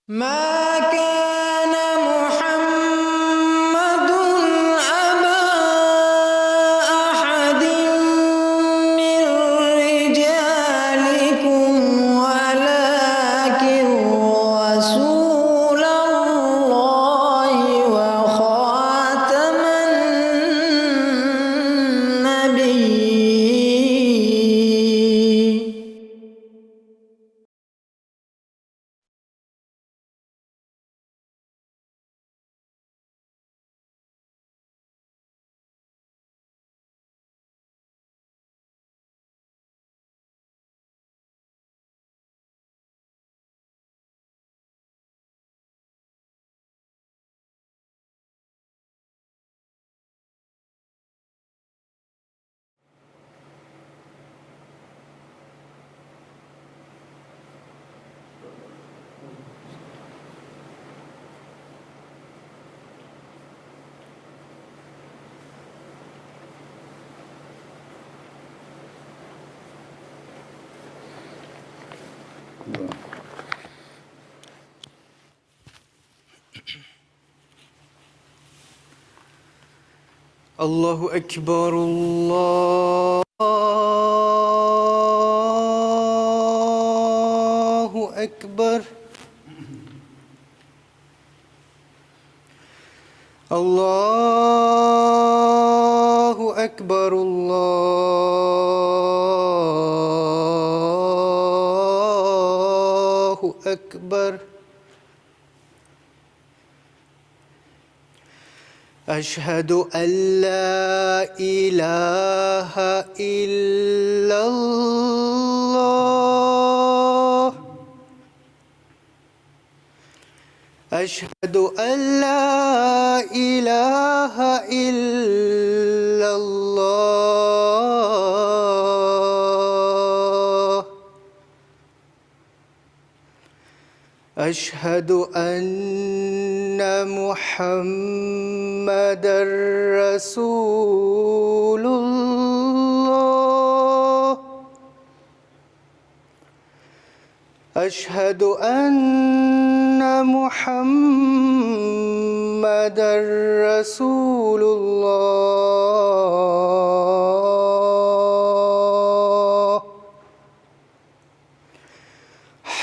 ما كان محمد أبا أحد من رجالكم ولكن رسول الله وخاتم النبيين. الله أكبر الله أكبر الله أكبر الله أكبر. أشهد أن لا إله إلا الله. أشهد أن لا إله إلا الله. أشهد أن محمدًا رسول الله. أشهد أن محمدًا رسول الله.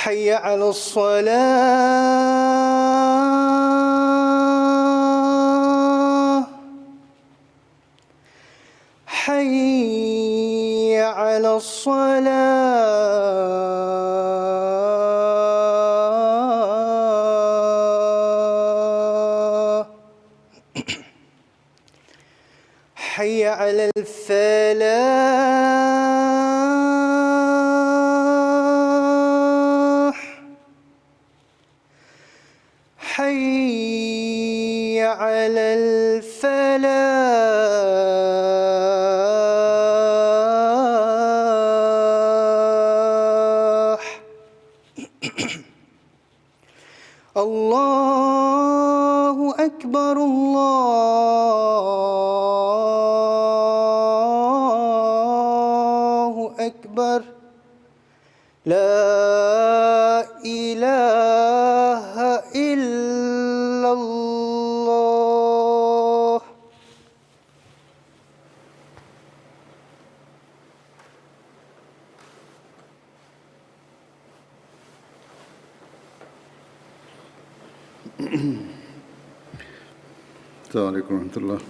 حي على الصلاة. حي على الصلاة. حي على الفلاح. حي على الفلاح. الله أكبر الله أكبر. لا إله إلا الله. السلام عليكم ورحمة الله.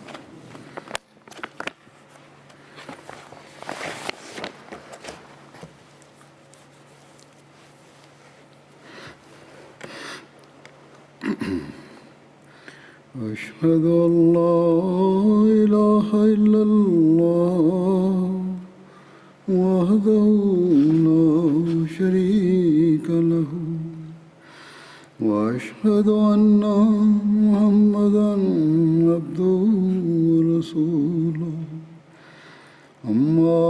أشهد أن لا إله إلا الله وحده لا شريك له وأشهد أن محمدًا عبده ورسوله. أما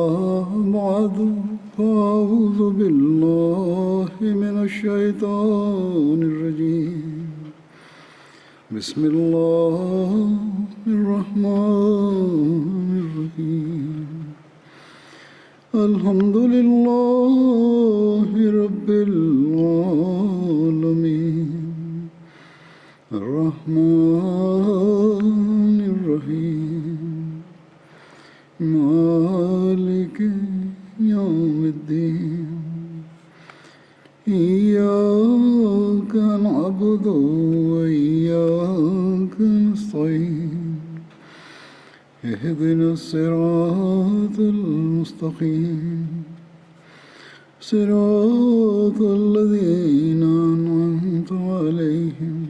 بعد فأعوذ بالله من الشيطان الرجيم. بسم الله الرحمن الرحيم. الحمد لله رب العالمين الرحمن الرحيم مالك يوم الدين إياك نعبد وإياك نستعين اهدنا الصراط المستقيم صراط الذين أنعمت عليهم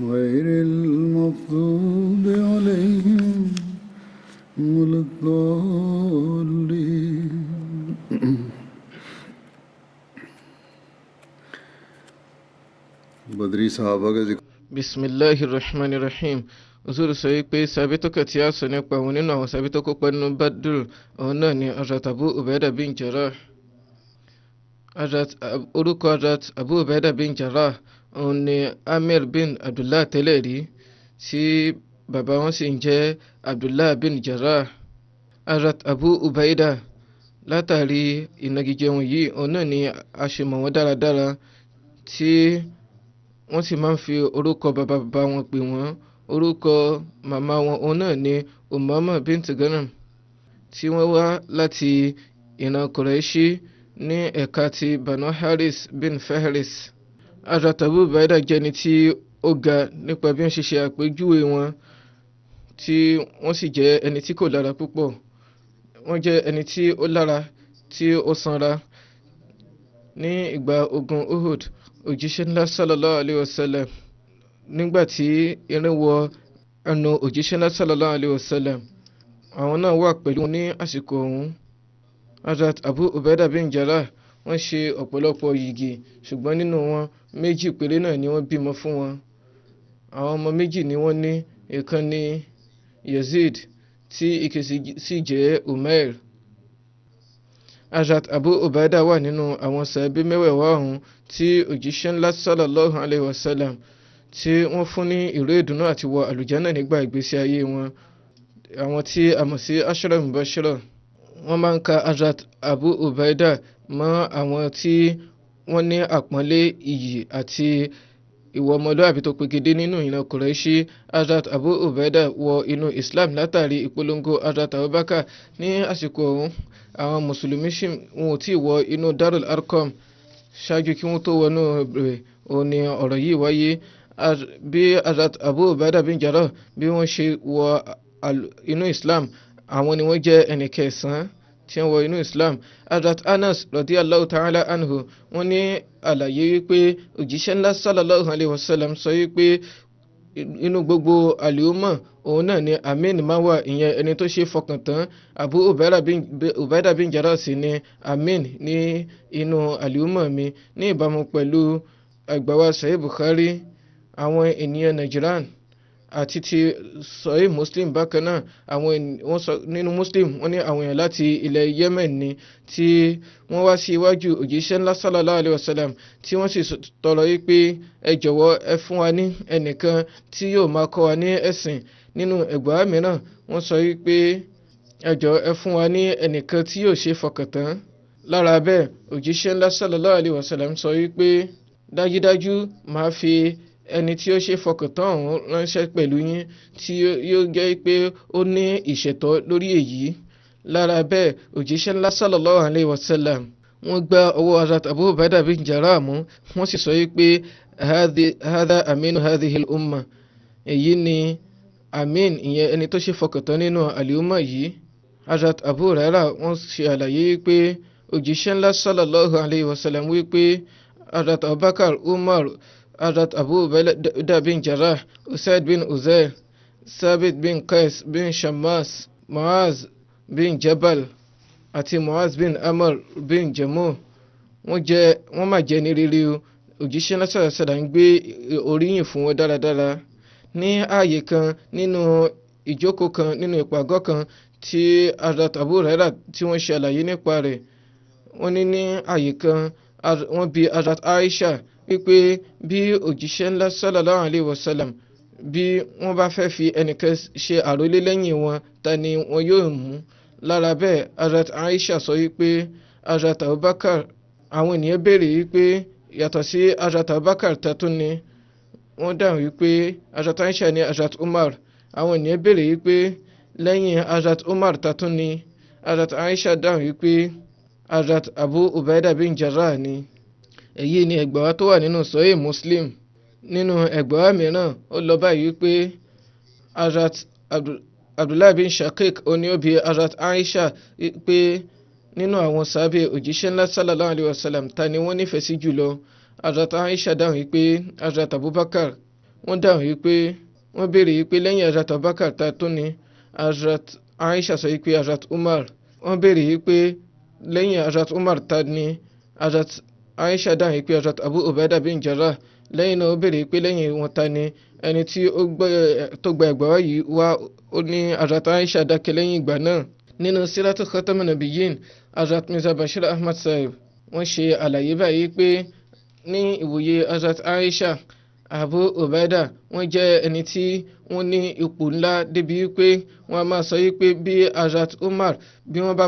غير المغضوب عليهم ولا الضالين बदरी साहबा का जिक्र Bismillahirrahmanirrahim. Huzur sọ pé sàbí tó kẹ̀ tí a sọ nípa wọn nínú àwọn sàbí tó kópa nínú Badr ọ̀hún náà ni Hazrat Abu Ubaidah bin Jarrah. Orúkọ Hazrat Abu Ubaidah bin Jarrah ọ̀hún ni Amir bin Abdullah tẹ́lẹ̀ rí tí bàbá wọn sì ń jẹ́ Abdullah bin Jarrah. Hazrat Abu Ubaidah látàrí ìnagijẹ wọn yìí ọ̀hún náà ni a ṣe mọ̀ wọ́n dáradára tí wọ́n sì máa ń fi orúkọ bàbá wọn pè wọ́n. Orúkọ màmá wọn òun náà ni Umama bint Ghanam tí wọ́n wá láti ìran Quraishi ní ẹ̀ka ti Banu Haris bin Fihris. Hazrat Abu Ubaidah jẹ́ ẹni tí ó ga nípa bí wọ́n ṣe ṣe àpèjúwe wọn tí wọ́n sì jẹ́ ẹni tí kò lára púpọ̀. Wọ́n jẹ́ ẹni tí ó lára tí ó sanra. Ní ìgbà ogun Uhud, òjíṣẹ́ ńlá sallallahu alayhi wa sallam nígbàtí irin wọ ẹnu òjíṣẹ́ ńlá sallallahu alayhi wa sallam, àwọn náà wà pẹ̀lú ní àsìkò ọ̀hún. Hazrat Abu Ubaidah bin Jarrah wọ́n ṣe ọ̀pọ̀lọpọ̀ yìgì, ṣùgbọ́n nínú wọn méjì péré náà ni wọ́n bímọ fún wọn. Àwọn ọmọ méjì ni wọ́n ní, ìkan ní Yazid tí ìkejì sì jẹ́ Umair. Hazrat Abu Ubaidah wà nínú àwọn sàbí mẹ́wẹ̀ẹ̀wá ọ̀hún tí òjíṣẹ́ ńlá sallallahu alayhi wa sallam tí wọ́n fún ní ìró ìdùnnú àti wọ àlùjánnà nígbà ìgbésí ayé wọn. Àwọn tí a mọ̀ sí Ashara Mubashira, wọ́n máa ń ka Hazrat Abu Ubaidah mọ́ àwọn tí wọ́n ní àpọ́nlé, iyì àti ìwà ọmọlúwàbí tó pegedé nínú ìran Quraishi. Hazrat Abu Ubaidah wọ inú Islam látàrí ìpolongo Hazrat Abubakar. Ní àsìkò ọ̀hún, àwọn mùsùlùmí wọn ò tí ì wọ inú Darul Arqam. Ṣáájú kí wọ́n tó wọnú rẹ̀ òun ni ọ̀rọ̀ yìí wáyé. Bí Hazrat Abu Ubaidah bin Jarrah bí wọ́n ṣe wọ inú Islam, àwọn ni wọ́n jẹ́ ẹni kẹsàn-án tí wọ́n wọ inú Islam. Hazrat Anas radiyallahu ta'ala anhu wọ́n ní àlàyé wípé òjíṣẹ́ ńlá sallallahu alayhi wa sallam sọ wípé inú gbogbo àlùmọ̀ òun náà ni Amin máa wà, ìyẹn ẹni tó ṣe fọkàn tán. Abu Ubaidah bin Jarrah sì ni Amin ní inú àlùmọ̀ mi. Ní ìbámu pẹ̀lú ẹgbàá Sahih Bukhari, àwọn ènìyàn Najran àti ti Sahih Muslim bákan náà, wọ́n sọ nínú Muslim wọ́n ní àwọn èèyàn láti ilẹ̀ Yemen ni tí wọ́n wá sí iwájú òjíṣẹ́ ńlá sallallahu alayhi wa sallam tí wọ́n sì tọrọ wípé ẹ jọ̀wọ́ ẹ fún wa ní ẹnìkan tí yóò máa kọ́ wa ní ẹ̀sìn. Nínú ẹgbàá mìíràn wọ́n sọ wípé ẹ jọ̀ọ́ ẹ fún wa ní ẹnìkan tí yóò ṣe fọkàn tán. Lára bẹ́ẹ̀ òjíṣẹ́ ńlá sallallahu alayhi wa sallam sọ wípé dájúdájú máa fi ẹni tí ó ṣe fọkàn tán ọ̀hún ránṣẹ́ pẹ̀lú yín tí yóò jẹ́ pé ó ní ìṣẹ̀tọ́ lórí èyí. Lára bẹ́ẹ̀ òjíṣẹ́ ńlá sallallahu alayhi wa sallam wọ́n gbá ọwọ́ Hazrat Abu Ubaidah bin Jarrah mú, wọ́n sì sọ wípé hadha aminu hadhihi al-umma, èyí ni Amin, ìyẹn ẹni tó ṣe fọkàn tán nínú àlùmọ̀ yìí. Hazrat Abu Hurairah wọ́n ṣe àlàyé wípé òjíṣẹ́ ńlá sallallahu alayhi wa sallam wípé Hazrat Abubakar, Umar, Hazrat Abu Ubaidah bin Jarrah, Usaid bin Uzair, Sabit bin Qais bin Shammas, Muaz bin Jabal àti Muaz bin Amr bin Jamu wọ́n máa jẹ́ ní rírí o. Òjíṣẹ́ ńlá sallallahu alayhi wa sallam ń gbé oríyìn fún wọn dáradára. Ní ààyè kan nínú ìjókòó kan nínú ìpàgọ́ kan tí Hazrat Abu Hurairah tí wọ́n ṣe àlàyé nípa rẹ̀, wọ́n ní ààyè kan wọ́n bi Hazrat Aisha wípé bí òjíṣẹ́ ńlá sallallahu alayhi wa sallam bí wọ́n bá fẹ́ fi ẹnìkan ṣe àrólé lẹ́yìn wọn, ta ni wọn yóò mú. Lára bẹ́ẹ̀ Hazrat Aisha sọ wípé Hazrat Abubakar. Àwọn ènìyàn béèrè wípé yàtọ̀ sí Hazrat Abubakar tẹ́tún ni wọ́n dáhùn wípé Hazrat Aisha ní Hazrat Umar. Àwọn ènìyàn béèrè wípé lẹ́yìn Hazrat Umar ta tún ni. Hazrat Aisha dáhùn wípé Hazrat Abu Ubaidah bin Jarrah ni. Èyí ni ẹgbàá tó wà nínú Sahih Muslim. Nínú ẹgbàá mìíràn ó lọ báyìí wípé Hazrat Abdullah bin Shaqiq oní ó bi Hazrat Aisha pé nínú àwọn sàhábé òjíṣẹ́ ńlá sallallahu alayhi wa sallam ta ni wọ́n nífẹ̀ẹ́ sí jùlọ. Hazrat Aisha dáhùn wípé Hazrat Abubakar. Wọ́n dáhùn wípé wọ́n béèrè wípé lẹ́yìn Hazrat Abubakar ta tó ni. Hazrat Aisha sọ wípé Hazrat Umar. Wọ́n béèrè wípé lẹ́yìn Hazrat Umar ta ni. Hazrat Aisha dáhùn wípé Hazrat Abu Ubaidah bin Jarrah. Lẹ́yìn náà ó béèrè wípé lẹ́yìn wọn ta ni. Ẹni tí tó gba ẹgbàá yìí wá ó ní Hazrat Aisha dákẹ́ lẹ́yìn ìgbà náà. Nínú sírátù khatamun nabiyyin Hazrat Mirza Bashir Ahmad sahib wọ́n ṣe àlàyé báyìí pé ní ìwòye Hazrat Aisha Abu Ubaidah wọ́n jẹ́ ẹni tí wọ́n ní ipò ńlá débi wípé wọ́n a máa sọ wípé bí Hazrat Umar bí wọ́n bá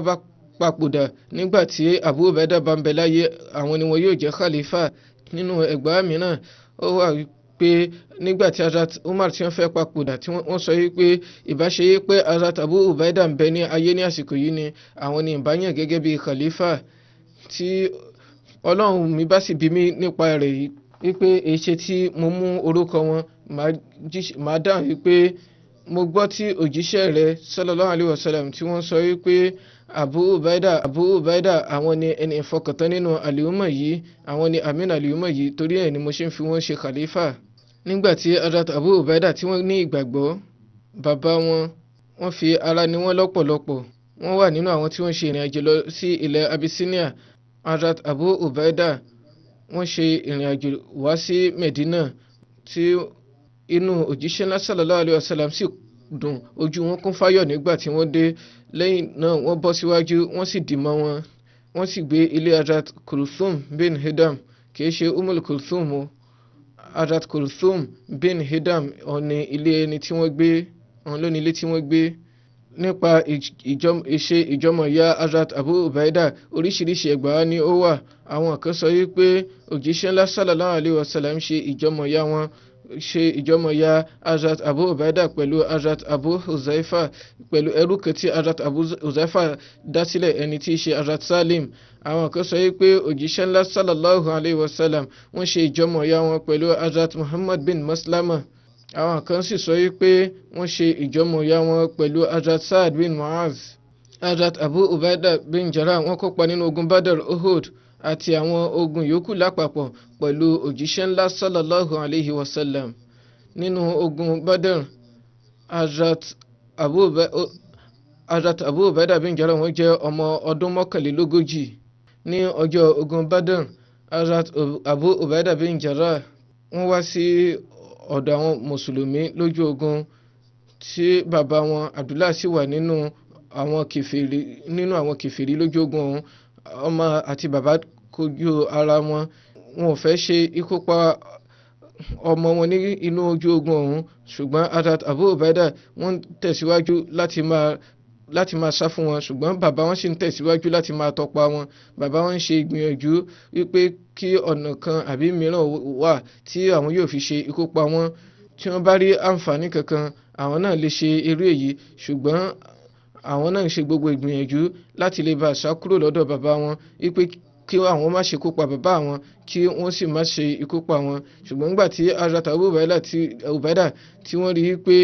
papòdà nígbà tí Abu Ubaidah bá ń bẹ láyé àwọn ni wọn yóò jẹ́ khalifa. Nínú ẹgbàá mìíràn ó wà pé nígbà tí Hazrat Umar tí wọ́n fẹ́ papòdà tí wọ́n sọ wípé ìbáṣe pé Hazrat Abu Ubaidah ń bẹ ní ayé ní àsìkò yìí ni àwọn ni ìbáyàn gẹ́gẹ́ bí khalifa. Tí Ọlọ́run mi bá sì bí mi nípa rẹ̀ yìí wípé èṣe tí mo mú orúkọ wọn máa dáhùn wípé mo gbọ́ tí òjíṣẹ́ rẹ̀ sallallahu alaihi wasallam tí wọ́n sọ wípé Abu Ubaidah àwọn ni ẹni ìfọkàntán nínú àlùmọ̀ yìí, àwọn ni àmín àlùmọ̀ yìí, torí ẹ̀ ni mo ṣe ń fi wọ́n ṣe khalifa. Nígbàtí Hazrat Abu Ubaidah tí wọ́n ní ìgbàgbọ́ bàbá wọ́n fi ara ní wọ́n lọ́pọ̀lọpọ̀. Wọ́n wà nínú àwọn tí wọ́n ṣe ìrìn àjò lọ sí ilẹ̀ Abyssinia. Hazrat Abu Ubaidah wọ́n ṣe ìrìn àjò wá sí Medina tí inú òjíṣẹ́ ńlá sallallahu alaihi wasallam sì dùn, ojú wọn kún fáyọ̀ nígbà tí wọ́n dé. Lẹ́yìn náà wọ́n bọ́ síwájú wọ́n sì dì mọ́ wọn. Wọ́n sì gbé ilé Hazrat Kulthum bin Hidam, kìí ṣe Umul Kulthum o. Hazrat Kulthum bin Hidam ọ̀nì ilé ẹni tí wọ́n gbé, ọ̀n lónìí ilé tí wọ́n gbé. Nípa ìṣe ìjọmọ̀ ya Hazrat Abu Ubaidah oríṣiríṣi ẹgbàá ni ó wà. Àwọn kan sọ wípé òjíṣẹ́ ńlá sallallahu alaihi wasallam ṣe ìjọmọ̀ ya Hazrat Abu Ubaidah pẹ̀lú Hazrat Abu Huzaifa pẹ̀lú ẹrú kan tí Hazrat Abu Huzaifa dá sílẹ̀ ẹni tí í ṣe Hazrat Salim. Àwọn kan sọ wípé òjíṣẹ́ ńlá sallallahu alaihi wasallam wọ́n ṣe ìjọmọ̀ ya wọn pẹ̀lú Hazrat Muhammad bin Maslama. Àwọn kan sì sọ wípé wọ́n ṣe ìjọmọ̀ ya wọn pẹ̀lú Hazrat Saad bin Muaz. Hazrat Abu Ubaidah bin Jarrah wọ́n kópa nínú ogun Badr, Uhud àti àwọn ogun yòókù lápapọ̀ pẹ̀lú òjíṣẹ́ ńlá sallallahu alaihi wasallam. Nínú ogun Badr, Hazrat Abu Ubaidah bin Jarrah wọ́n jẹ́ ọmọ ọdún 41. Ní ọjọ́ ogun Badr, Hazrat Abu Ubaidah bin Jarrah wọ́n wá sí ọ̀dọ̀ àwọn mùsùlùmí lójú ogun tí bàbá wọn Abdullah sì wà nínú àwọn kèfèrí lójú ogun ọ̀hún. Ọmọ àti bàbá kojú ara wọn ò fẹ́ ṣe ikú pa ọmọ wọn ní inú ojú ogun ọ̀hún, ṣùgbọ́n Hazrat Abu Ubaidah wọ́n tẹ̀síwájú láti máa sá fún wọn, ṣùgbọ́n bàbá wọn sì ń tẹ̀síwájú láti máa tọpa wọn. Bàbá wọn ń ṣe ìgbìyànjú wípé kí ọ̀nà kan àbí mìíràn wà tí àwọn yóò fi ṣe ikú pa wọn. Tí wọ́n bá rí àǹfààní kankan àwọn náà lè ṣe eré yìí, ṣùgbọ́n àwọn náà ń ṣe gbogbo ìgbìyànjú láti lè bá sá kúrò lọ́dọ̀ bàbá wọn wípé kí àwọn má ṣe ikú pa bàbá wọn, kí wọ́n sì má ṣe ikú pa wọn. Ṣùgbọ́n nígbà tí Hazrat Abu Ubaidah tí wọ́n rí pé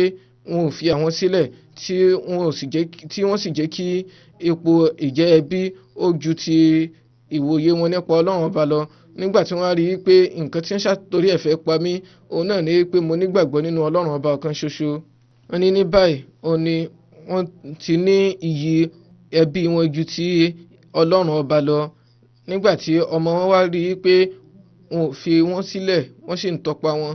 wọn ò fi àwọn sílẹ̀, tí wọ́n sì jẹ́ kí ipò ìjẹ́ ẹbí ó ju ti ìwòye wọn nípa Ọlọ́run ọba lọ. Nígbà tí wọ́n rí pé nǹkan tí ń ṣàtòrí ẹ̀fẹ́ pa mí òun náà ni pé mo nígbàgbọ́ nínú Ọlọ́run ọba ọ̀kan ṣoṣo. Wọ́n ní báyìí òun ni wọ́n ti ní iyì ẹbí wọn ju ti Ọlọ́run ọba lọ. Nígbà tí ọmọ wọn wá rí pé wọn ò fi wọ́n sílẹ̀ wọ́n sì ń tọpa wọn,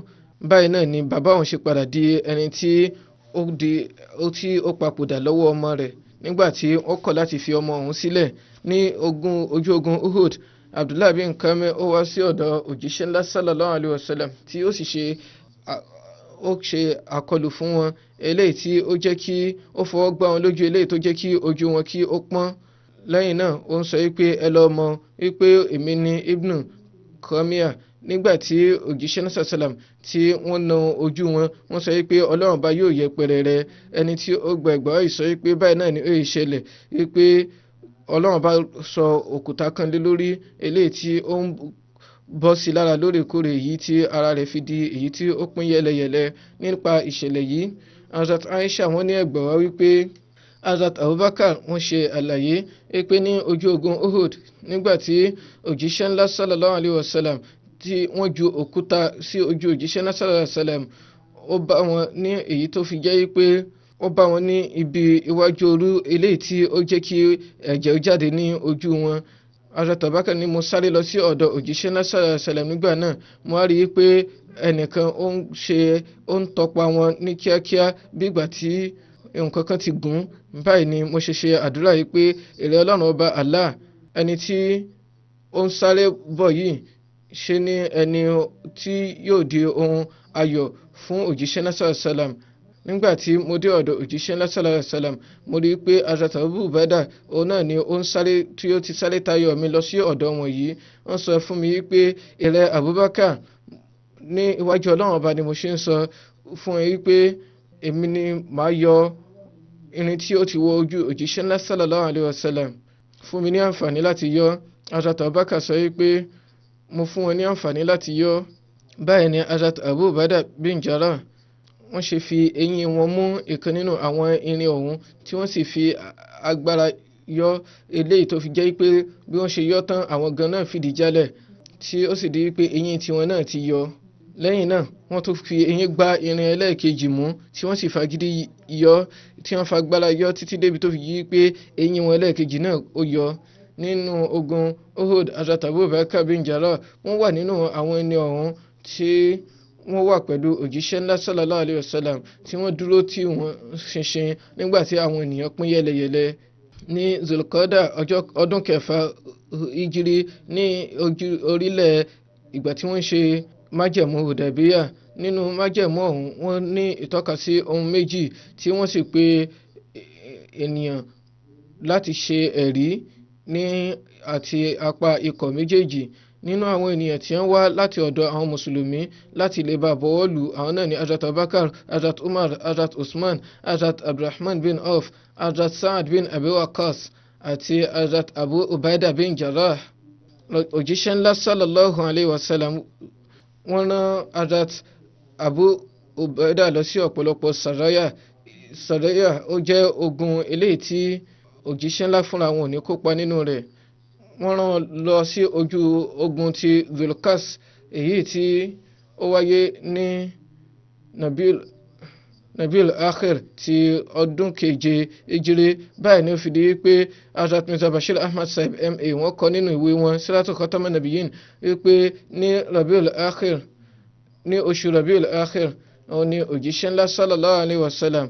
báyìí náà ni bàbá wọn ṣe padà di ẹni tí ó papòdà lọ́wọ́ ọmọ rẹ̀. Nígbà tí ó kọ̀ láti fi ọmọ ọ̀hún sílẹ̀ ní ojú ogun Uhud, Abdullah bin Kamil ó wá sí ọ̀dọ̀ òjíṣẹ́ ńlá sallallahu alaihi wasallam tí ó sì ṣe àkọlù fún wọn, eléyìí tí ó jẹ́ kí ó fọwọ́ gbá wọn lójú, eléyìí tó jẹ́ kí ojú wọn kí ó pọ́n. Lẹ́yìn náà ó ń sọ wípé ẹ lọ mọ̀ wípé èmi ni Ibn Khamiyah nígbà tí òjíṣẹ́ náà sàlám tí wọ́n na ojú wọn, wọ́n sọ pé ọlọ́run bá yóò yẹpẹrẹ rẹ̀. Ẹni tí ó gba ẹ̀gbà yìí sọ pé báyìí náà ni ó yìí ṣẹlẹ̀ wípé ọlọ́run bá sọ òkúta kan lé lórí eléyìí tí ó ń bọ́ sí lára lóòrèkóòrè, èyí tí ara rẹ̀ fi di èyí tí ó pín yẹlẹyẹlẹ. Nípa ìṣẹ̀lẹ̀ yìí, Hazrat Aisha wọ́n ní ẹgbà wá wípé Hazrat Abubakar wọ́n ṣe àlàyé pé ní ojú ogun Uhud, nígbà tí òjíṣẹ́ ńlá sallallahu alayhi wa sallam tí wọ́n ju òkúta sí ojú òjíṣẹ́ ńlá sallallahu alayhi wa sallam, ó bá wọn ní èyí tó fi jẹ́ pé ó bá wọn ní ibi iwájú orú eléyìí tí ó jẹ́ kí ẹ̀jẹ̀ ó jáde ní ojú wọn. Hazrat Abubakar ní mo sáré lọ sí ọ̀dọ̀ òjíṣẹ́ náà sallallahu alaihi wasallam nígbà náà, mo wá rí i pé ẹnìkan ó ń tọpa wọn ní kíákíá bí ìgbà tí nǹkan kan ti gùn. Báyìí ni mo ṣe àdúrà yìí pé èrè Ọlọ́run ọba Allah, ẹni tí ó ń sáré bọ̀ yìí ṣe ní ẹni tí yóò di ohun ayọ̀ fún òjíṣẹ́ náà sallallahu alaihi wasallam. Nígbà tí mo dé ọ̀dọ̀ òjíṣẹ́ ńlá sallallahu alaihi wasallam, mo rí i pé Hazrat Abu Ubaida òun náà ni ó ń sáré tí ó ti sáré tayọ mi lọ sí ọ̀dọ̀ wọn yìí. Wọ́n sọ fún mi pé ìrẹ́ Abubakar, ní iwájú Ọlọ́run ọba ni mo ṣe ń sọ fún ẹ pé èmi ni màá yọ irin tí ó ti wọ ojú òjíṣẹ́ ńlá sallallahu alaihi wasallam, fún mi ní àǹfààní láti yọ. Hazrat Abubakar sọ pé mo fún wọn ní àǹfààní láti yọ. Báyìí ni Hazrat Abu Ubaida bin Jarrah wọ́n ṣe fi eyín wọn mú ìkan nínú àwọn irin ọ̀hún tí wọ́n sì fi agbára yọ eléyìí tó fi jẹ́ pé bí wọ́n ṣe yọ tán àwọn gan náà fìdí jálẹ̀, tí ó sì di pé eyín tiwọn náà ti yọ. Lẹ́yìn náà wọ́n tún fi eyín gbá irin ẹlẹ́ẹ̀kejì mú tí wọ́n sì fagídí yọ, tí wọ́n fagbára yọ títí débi tó fi yí pé eyín wọn ẹlẹ́ẹ̀kejì náà ó yọ. Nínú ogun Uhud, Hazrat Abu Bakr bin Jarrah wọ́n wà nínú àwọn ẹni ọ̀hún tí wọ́n wà pẹ̀lú òjíṣẹ́ ńlá sallallahu alayhi wa sallam, tí wọ́n dúró tí wọ́n ṣinṣin nígbà tí àwọn ènìyàn pín yẹlẹyẹlẹ. Ní Zulqada ọdún kẹfà Hijri, ní orílẹ̀ ìgbà tí wọ́n ṣe májẹ̀mú Hudaybiyah, nínú májẹ̀mú ọ̀hún wọ́n ní ìtọ́ka sí ohun méjì tí wọ́n sì pe ènìyàn láti ṣe ẹ̀rí ní àti apá ikọ̀ méjèèjì. Nínú àwọn ènìyàn tí wọ́n wá láti ọ̀dọ̀ àwọn mùsùlùmí láti lè bá bọ̀wọ́ lù, àwọn náà ni Hazrat Abubakar, Hazrat Umar, Hazrat Usman, Hazrat Abdurrahman bin Auf, Hazrat Sa'ad bin Abi Waqqas àti Hazrat Abu Ubaida bin Jarrah. Òjíṣẹ́ ńlá sallallahu alayhi wa sallam wọ́n rán Hazrat Abu Ubaida lọ sí ọ̀pọ̀lọpọ̀ sàráyà. Ó jẹ́ ogun eléyìí tí òjíṣẹ́ ńlá fúnra wọn ò ní kópa nínú rẹ̀. Wọ́n rán lọ sí ojú ogun ti Zulqas, èyí tí ó wáyé ní Nabil Akhir ti ọdún keje Hijri. Báyìí ni ó fi di pé Hazrat Mirza Bashir Ahmad Sahib MA wọ́n kọ nínú ìwé wọn Siratu Khataman Nabiyyin wípé ní Rabiul Akhir, ní oṣù Rabiul Akhir, òun ni òjíṣẹ́ ńlá sallallahu alayhi wa sallam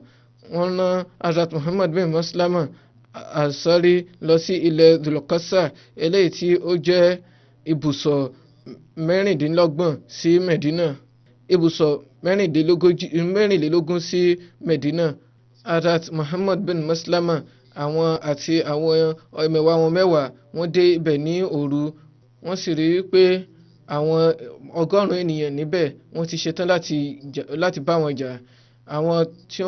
wọ́n rán Hazrat Muhammad bin Maslama Ansari lọ sí ilẹ̀ Zulqasa, eléyìí tí ó jẹ́ ibùsọ̀ 26 sí Medina, ibùsọ̀ 24 sí Medina. Hazrat Muhammad bin Maslama àwọn àti àwọn ẹmẹ̀wà wọn mẹ́wàá wọ́n dé ibẹ̀ ní òru. Wọ́n sì rí pé àwọn 100 ènìyàn níbẹ̀ wọ́n ti ṣetán láti bá wọn jà. Àwọn tí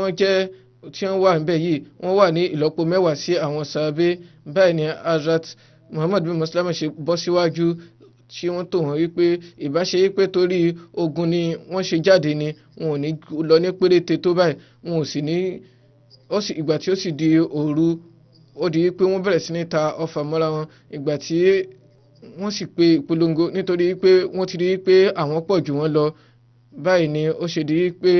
wọ́n wà níbẹ̀ yìí wọ́n wà ní ìlọ́po 10 sí àwọn sàábé. Báyìí ni Hazrat Muhammad bin Maslama ṣe bọ́ síwájú tí wọ́n tò wọ́n wípé ìbáṣe wípé torí ogun ni wọ́n ṣe jáde ni wọn ò ní lọ ní péréte tó báyìí, wọn ò sì ní ìgbà tí ó sì di òru, ó di wípé wọ́n bẹ̀rẹ̀ sí ní ta ọfà mọ́ra wọn. Ìgbà tí wọ́n sì pe ìpolongo nítorí pé wọ́n ti rí pé àwọn pọ̀ jù wọ́n lọ. Báyìí ni ó ṣe di wípé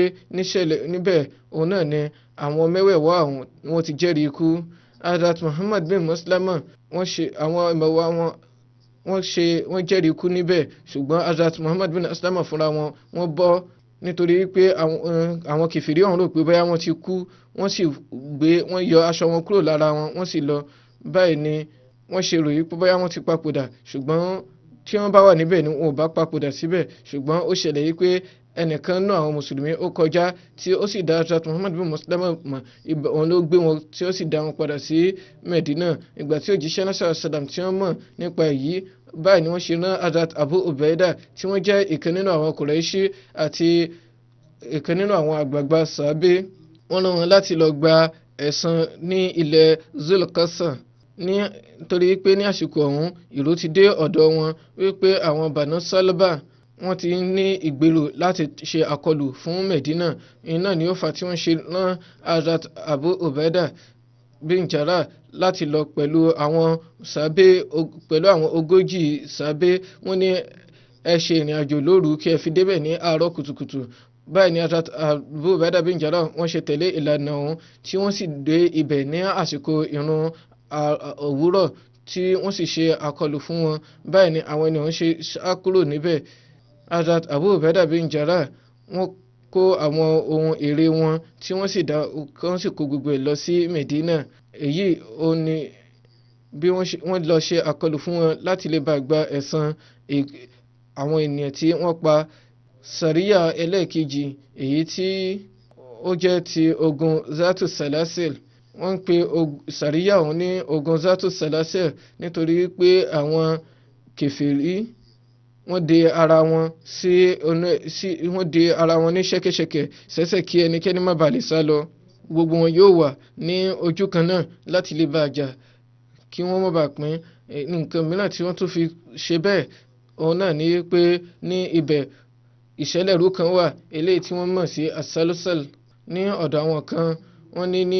níbẹ̀ òun náà ni àwọn mẹ́wẹ̀ẹ̀wá wọn ti jẹ́rìí ikú. Hazrat Muhammad bin Maslama àwọn ìmọ̀wá wọ́n jẹ́rìí ikú níbẹ̀, ṣùgbọ́n Hazrat Muhammad bin Maslama fúnra wọ́n bọ́ nítorí pé àwọn kèfèrí ọ̀hún rò pé bóyá wọ́n ti kú, wọ́n yọ aṣọ wọn kúrò lára wọ́n sì lọ. Báyìí ni wọ́n ṣe ròyìn pé bóyá wọ́n ti papòdà, ṣùgbọ́n tí wọ́n bá wà níbẹ̀ ni wọn ò bá papòdà síbẹ̀. Ṣùgbọ́n ó ṣẹlẹ̀ yìí pé ẹnìkan náà àwọn mùsùlùmí ó kọjá tí ó sì dá Hazrat Muhammad bin Maslama mọ̀, òun ló gbé wọn tí ó sì dá wọn padà sí Medina. Ìgbà tí òjíṣẹ́ náà sallallahu alaihi wasallam tí wọ́n mọ̀ nípa èyí, báyìí ni wọ́n ṣe rán Hazrat Abu Ubaida tí wọ́n jẹ́ ìkan nínú àwọn Quraishi àti ìkan nínú àwọn àgbààgbà sàábé. Wọ́n rán wọn láti lọ gba ẹ̀san ní ilẹ̀ Zulqasa nítorí pé ní àsìkò ọ̀hún ìró ti dé ọ̀dọ̀ wọn wípé àwọn Banu Salaba wọ́n ti ní ìgbèrò láti ṣe àkọlù fún Medina. Iná ni ó fà tí wọ́n ṣe rán Hazrat Abu Ubaida bin Jarrah láti lọ pẹ̀lú àwọn sàábé pẹ̀lú àwọn 40 sàábé. Wọ́n ní ẹ ṣe ìrìn àjò lóru kí ẹ fi débẹ̀ ní àárọ̀ kùtùkùtù. Báyìí ni Hazrat Abu Ubaida bin Jarrah wọ́n ṣe tẹ̀lé ìlànà ọ̀hún tí wọ́n sì dé ibẹ̀ ní àsìkò ìrun òwúrọ̀ tí wọ́n sì ṣe àkọlù fún wọn. Báyìí ni àwọn ènìyàn ṣe sá kúrò níbẹ̀. Hazrat Abu Ubaida bin Jarrah wọ́n kó àwọn ohun èrè wọn tí wọ́n sì kó gbogbo ẹ̀ lọ sí Medina. Èyí ò ní bí wọ́n lọ ṣe àkọlù fún wọn láti lè bá gba ẹ̀san àwọn ènìyàn tí wọ́n pa. Sàríyà ẹlẹ́ẹ̀kejì èyí tí ó jẹ́ ti ogun Zatu Salasil. Wọ́n ń pe sàríyà ọ̀hún ní ogun Zatu Salasil nítorí pé àwọn kèfèrí wọ́n de ara wọn ní ṣẹ́kẹ́ṣẹkẹ̀ sẹ́sẹ̀ kí ẹnikẹ́ni má bàa lè sá lọ. Gbogbo wọn yóò wà ní ojú kan náà láti lè bá jà kí wọ́n má bàa pín. Nǹkan mìíràn tí wọ́n tún fi ṣe bẹ́ẹ̀ òun náà ni pé ní ibẹ̀ ìṣẹ̀lẹ̀rú kan wà eléyìí tí wọ́n mọ̀ sí asalsal ní ọ̀dọ̀ àwọn kan. Wọ́n ní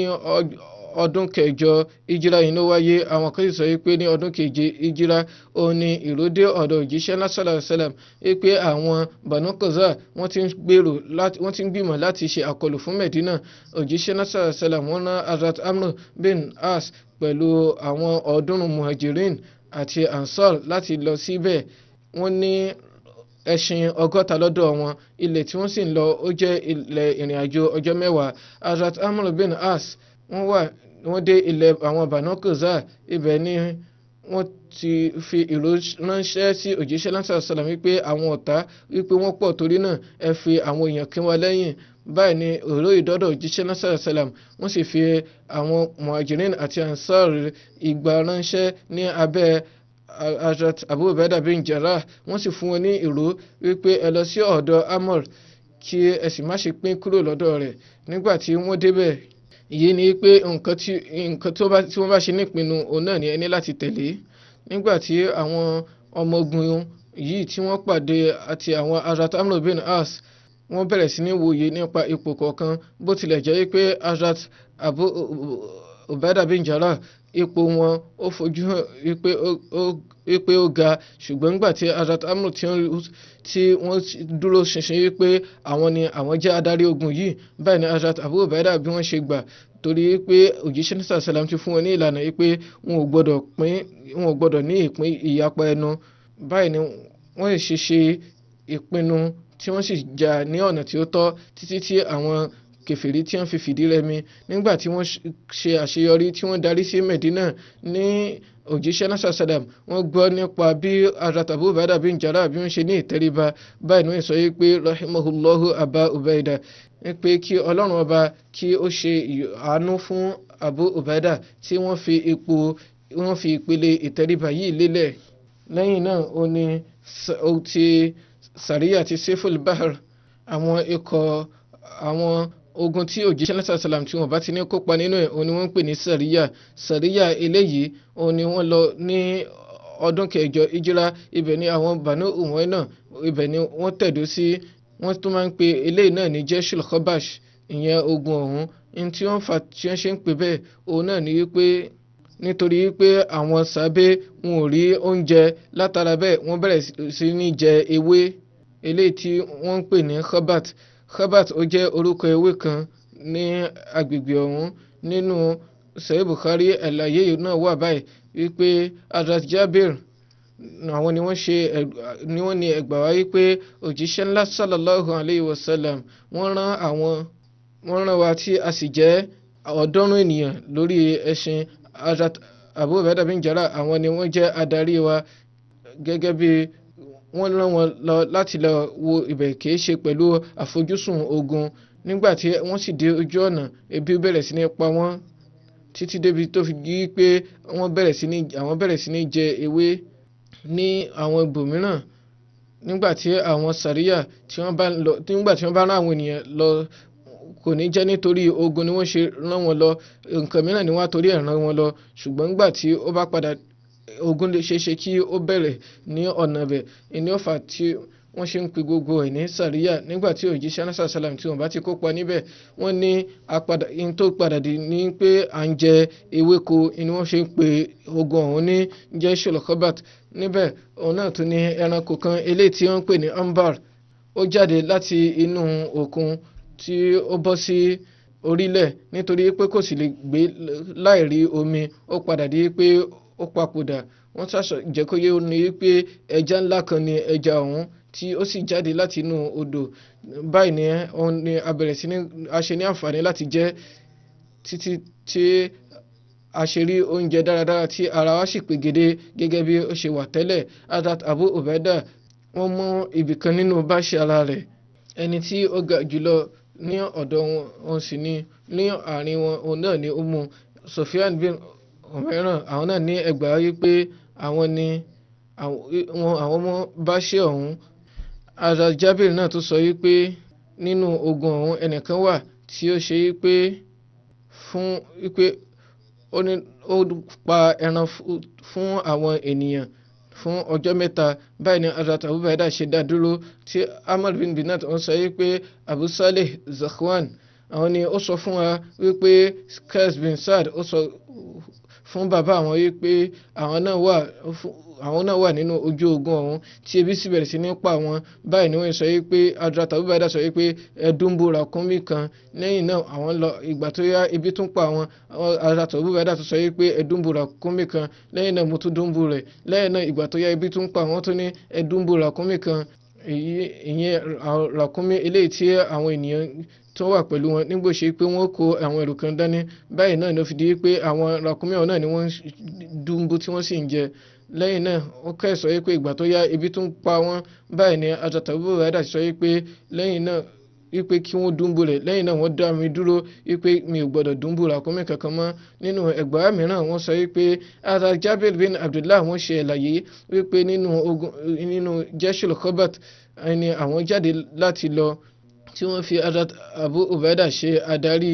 ọdún kẹjọ ìjírá yìí ló wáyé. Àwọn kan sì sọ pé ní ọdún keje ìjírá òun ni ìròdé ọ̀dọ̀ òjíṣẹ́ sallallahu alaihi wasallam pé àwọn Banu Qaza wọ́n ti ń gbìmọ̀ láti ṣe àkọlù fún Medina. Òjíṣẹ́ sallallahu alaihi wasallam wọ́n rán Hazrat Amr bin As pẹ̀lú àwọn 300 muhajirin àti ansar láti lọ síbẹ̀. Wọ́n ní ẹṣin 60 lọ́dọ̀ wọn. Ilẹ̀ tí wọ́n sì ń lọ ó jẹ́ ilẹ̀ ìrìn àjò ọjọ́ 10. Hazrat Amr bin As wọ́n dé ilẹ̀ àwọn Banu Qaza. Ibẹ̀ ni wọ́n ti fi ìró ránṣẹ́ sí òjíṣẹ́ sallallahu alaihi wasallam wípé àwọn ọ̀tá wípé wọ́n pọ̀ torí náà ẹ fi àwọn èèyàn kí wọ́n lẹ́yìn. Báyìí ni ìró ìdọ́dọ̀ òjíṣẹ́ sallallahu alaihi wasallam wọ́n sì fi àwọn muhajirin àti ansar 200 ránṣẹ́ ní abẹ́ Hazrat Abu Ubaida bin Jarrah. Wọ́n sì fún wọn ní ìró wípé ẹ lọ sí ọ̀dọ̀ Amr kí ẹ sì má ṣe pín kúrò lọ́dọ̀ rẹ̀. Nígbà tí wọ́n débẹ̀ èyí ni pé nǹkan tí wọ́n bá ṣe nípinnu òun náà ni ẹni láti tẹ̀lé. Nígbà tí àwọn ọmọ ogun yìí tí wọ́n pàdé àti àwọn Hazrat Amr bin As wọ́n bẹ̀rẹ̀ sí ní wòye nípa ipò kọ̀ọ̀kan. Bó tilẹ̀ jẹ́ pé Hazrat Abu Ubaida bin Jarrah ipò wọn ó fojú hàn wípé ó ga, ṣùgbọ́n nígbà tí Hazrat Amr tí wọ́n dúró ṣinṣin wípé àwọn jẹ́ adarí ogun yìí. Báyìí ni Hazrat Abu Ubaida bí wọ́n ṣe gbà torí pé òjíṣẹ́ sallallahu alaihi wasallam ti fún wọn ní ìlànà wípé wọn ò gbọ́dọ̀ ní ìpín ìyapa ẹnu. Báyìí ni wọ́n ṣe ìpinnu tí wọ́n sì jà ní ọ̀nà tí ó tọ́ títí tí àwọn kèfèrí tí wọ́n fi fìdí rẹmi. Nígbà tí wọ́n ṣe àṣeyọrí tí wọ́n darí sí Medina ní òjíṣẹ́ sallallahu alaihi wasallam wọ́n gbọ́ nípa bí Hazrat Abu Ubaida bin Jarrah bí wọ́n ṣe ní ìtẹríba. Báyìí ni wọ́n sọ pé rahimahullahu Aba Ubaida pé kí Ọlọ́run ọba kí ó ṣe àánú fún Abu Ubaida tí wọ́n fi ìpele ìtẹríba yìí lélẹ̀. Lẹ́yìn náà ó ti sàríyà ti Siful Bahr àwọn ikọ̀ àwọn ogun tí òjíṣẹ́ sallallahu alaihi wasallam tí wọ́n bá ti ní kópa nínú ẹ̀ òun ni wọ́n ń pè ní sàríyà eléyìí òun ni wọ́n lọ ní ọdún kẹjọ ìjírá. Ibẹ̀ ni àwọn Banu Umayna ibẹ̀ ni wọ́n tẹ̀dó sí. Wọ́n tún máa ń pe eléyìí náà ní Jeshul Khabash ìyẹn ogun ọ̀hún. In tí wọ́n ṣe ń pè bẹ́ẹ̀ òun náà ni wípé nítorí wípé àwọn sàábé wọn ò rí oúnjẹ látara bẹ́ẹ̀ wọ́n bẹ̀rẹ̀ sí ní jẹ ewé eléyìí tí wọ́n ń pè ní khabat. Ó jẹ́ orúkọ ewé kan ní agbègbè ọ̀hún. Nínú Sahih Bukhari àlàyé náà wà báyìí wípé Hazrat Jabir àwọn ni wọ́n ní ẹgbà wá wípé òjíṣẹ́ ńlá sallallahu alaihi wasallam wọ́n rán wa tí a sì jẹ́ 100 ènìyàn lórí ẹṣin. Hazrat Abu Ubaida bin Jarrah àwọn ni wọ́n jẹ́ adarí wa gẹ́gẹ́ bí wọ́n rán wọn lọ láti lọ wo ibẹ̀ kìí ṣe pẹ̀lú àfojúsùn ogun. Nígbà tí wọ́n sì dé ojú ọ̀nà ebi bẹ̀rẹ̀ sí ní pa wọ́n títí débi tó fi di pé àwọn bẹ̀rẹ̀ sí ní jẹ ewé. ní àwọn ibòmíràn nígbàtí àwọn sàríyà nígbà tí wọ́n bá rán àwọn ènìyàn lọ kò ní jẹ́ nítorí ogun ni wọ́n ṣe rán wọn lọ, nǹkan mìíràn ni wọ́n á torí ẹ̀ rán wọn lọ, ṣùgbọ́n nígbà tí ó bá padà ogun lè ṣeéṣe kí ó bẹ̀rẹ̀ ní ọ̀nà bẹ̀ ìní ọ̀fà tí wọ́n ṣe ń pe gbogbo ẹ̀ ní sàríyà. nígbà tí òjíṣẹ́ náà sàlám tí wọ́n bá ti kópa níbẹ̀ wọ́n ní in tó padà di ní pé à ń jẹ ewéko ni wọ́n ṣe ń pe ogun ọ̀hún ní jẹ́ ṣòlọ́kọ́bàt. níbẹ̀ òun náà tún ní ẹranko kan eléyìí tí wọ́n ń pè ní ambar, ó jáde láti inú òkun tí ó bọ́ sí orílẹ̀ nítorí pé kò sì lè gbé láìrí omi, ó padà di pé ó papòdà. wọ́n ṣàṣọ jẹ́ kó yé ní pé ẹja ńlá kan ni ẹja ọ̀hún tí ó sì jáde láti inú odò. báyìí ni òun ni a bẹ̀rẹ̀ sí ní a ṣe ní àǹfààní láti jẹ títí tí a ṣe rí oúnjẹ dáradára tí ara wa sì pegedé gẹ́gẹ́ bí ó ṣe wà tẹ́lẹ̀. Hazrat Abu Ubaida wọ́n mú ibìkan nínú báṣẹ ara rẹ̀, ẹni tí ó ga jùlọ ní ọ̀dọ̀ wọn sì ní àárín wọn òun náà ni ó mú Sufyan bin Umayran. àwọn náà ní ẹgbàá wípé àwọn ni àwọn ọmọ báṣẹ ọ̀hún. Hazrat Jabir náà tún sọ wípé nínú ogun ọ̀hún ẹnìkan wà tí ó ṣe wípé ó pa ẹran fún àwọn ènìyàn fún ọjọ́ mẹ́ta. báyìí ni Hazrat Abu Ubaida ṣe dá dúró tí Ahmad bin Binat wọ́n sọ wípé Abu Saleh Zakwan àwọn ni ó sọ fún wa wípé Qais bin Saad ó sọ fún bàbá àwọn wípé àwọn náà wà nínú ojú ogun ọ̀hún tí ebi sì bẹ̀rẹ̀ sí ní pa wọn. báyìí ni wọ́n sọ wípé Hazrat Abu Ubaida sọ wípé ẹ̀dùnbù ràkúnmí kan. lẹ́yìn náà àwọn lọ ìgbà tó yá ebi tún pa wọn. Hazrat Abu Ubaida tún sọ wípé ẹ̀dùnbù ràkúnmí kan. lẹ́yìn náà mo tún dùnbù rẹ̀. lẹ́yìn náà ìgbà tó yá ebi tún pa wọn tó ní ẹ̀dùnbù ràkúnmí kan. ìyẹn ràkúnmí eléyìí tí àwọn ènìyàn tó wà pẹ̀lú wọn nígbò ṣe pé wọ́n kó àwọn ẹrù kan dání. báyìí náà ló fi di pé àwọn ràkúnmí ọ̀hún náà ni wọ́n dùnbù tí wọ́n sì ń jẹ. lẹ́yìn náà ó kẹ́sọ̀ wípé ìgbà tó yá ebi tún pa wọ́n. báyìí ni Hazrat Abu Ubaida sọ wípé lẹ́yìn náà wípé kí wọ́n dùnbù rẹ̀. lẹ́yìn náà wọ́n dá mi dúró wípé mi ò gbọ́dọ̀ dùnbù ràkúnmí kankan mọ́. nínú ẹgbàá mìíràn wọ́n sọ wípé Hazrat Jabir bin Abdullah wọ́n ṣe àlàyé wípé nínú Jeshul Khobat ẹni àwọn jáde láti lọ tí wọ́n fi Hazrat Abu Ubaida ṣe adarí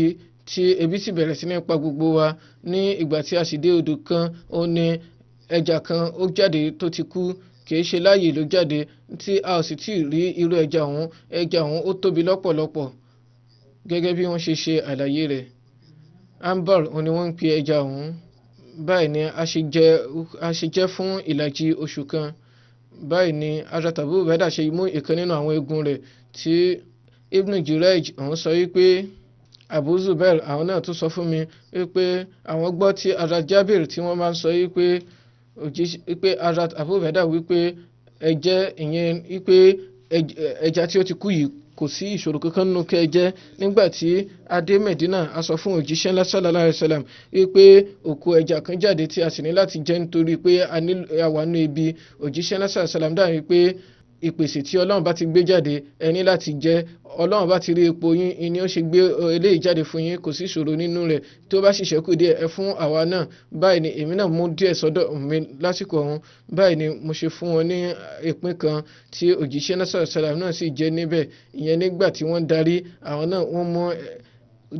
tí ebi sì bẹ̀rẹ̀ sí ní pa gbogbo wa. ní ìgbà tí a sì dé odò kan ó ní ẹja kan ó jáde tó ti kú, kìí ṣe láàyè ló jáde tí a ò sì tí ì rí irú ẹja ọ̀hún ó tóbi lọ́pọ̀lọpọ̀ gẹ́gẹ́ bí wọ́n ṣe àlàyé rẹ̀. ambar ni wọ́n ń pe ẹja ọ̀hún. báyìí ni a ṣe jẹ́ fún ìlàjì oṣù kan. báyìí ni Hazrat Abu Ubaida ṣe mú ìkan nínú àwọn eegun rẹ̀ tí Ibn Jurayj ọ̀hún sọ wípé Abu Zubair àwọn náà tún sọ fún mi wípé àwọn gbọ́ tí Hazrat Jabir tí wọ́n máa ń sọ wípé Hazrat Abu Ubaida wípé ẹja tí ó ti kú yìí kò sí ìṣòro kankan nínú kẹjẹ. nígbà tí adé Medina a sọ fún òjíṣẹ́ ńlá sallallahu alaihi wasallam wípé òkú ẹja kan jáde tí a sì ní láti jẹ nítorí pé a wà nínú ebi. òjíṣẹ́ ńlá sallallahu alaihi wasallam dáhùn wípé ìpèsè tí Ọlọ́run bá ti gbé jáde ẹni láti jẹ. Ọlọ́run bá ti rí epo yín ni ó ṣe gbé eléyìí jáde fún yín, kò sí ìṣòro nínú rẹ̀. tí ó bá ṣiṣẹ́ kù díẹ̀ ẹ fún àwa náà. báyìí ni èmi náà mú díẹ̀ sọ́dọ̀ mi lásìkò ọ̀hún. báyìí ni mo ṣe fún wọn ní ìpín kan tí òjíṣẹ́ náà sallallahu náà sì jẹ níbẹ̀. ìyẹn nígbà tí wọ́n darí àwọn náà wọ́n mú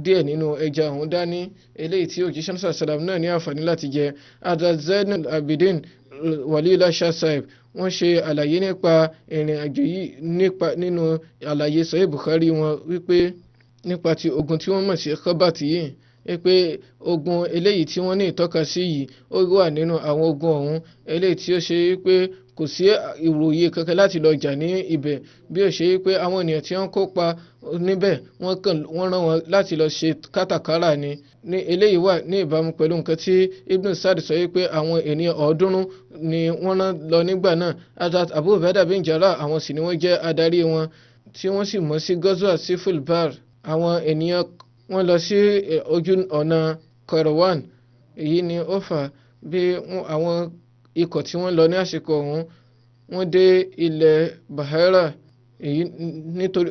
díẹ̀ nínú ẹja ọ̀hún dání eléyìí tí òjíṣẹ́ náà sallallahu náà ní àǹfààní láti jẹ. Hazrat Zainul Abidin Waliullah Shah Sahib wọ́n ṣe àlàyé nípa ìrìn àjò yìí nínú àlàyé Sahih Bukhari wọn wípé nípa ti ogun tí wọ́n mọ̀ sí Khobat yìí wípé ogun eléyìí tí wọ́n ní ìtọ́ka sí yìí ó wà nínú àwọn ogun ọ̀hún eléyìí tí ó ṣe wípé kò sí ìwòye kankan láti lọ jà ní ibẹ̀ bí ó ṣe wípé àwọn ènìyàn tí wọ́n kópa níbẹ̀ wọ́n rán wọn láti lọ ṣe kátàkárà ni. ní eléyìí wà ní ìbámu pẹ̀lú nǹkan tí Ibn Sa'd sọ wípé àwọn ènìyàn 300 ni wọ́n rán lọ nígbà náà. Hazrat Abu Ubaida bin Jarrah àwọn sì ni wọ́n jẹ́ adarí wọn tí wọ́n sì mọ̀ sí Ghazwa Siful Bar. àwọn ènìyàn wọ́n lọ sí ojú ọ̀nà Kairouan. èyí ni ó fà bí àwọn ikọ̀ tí wọ́n lọ ní àsìkò ọ̀hún wọ́n dé ilẹ̀ Bahira. èyí nítorí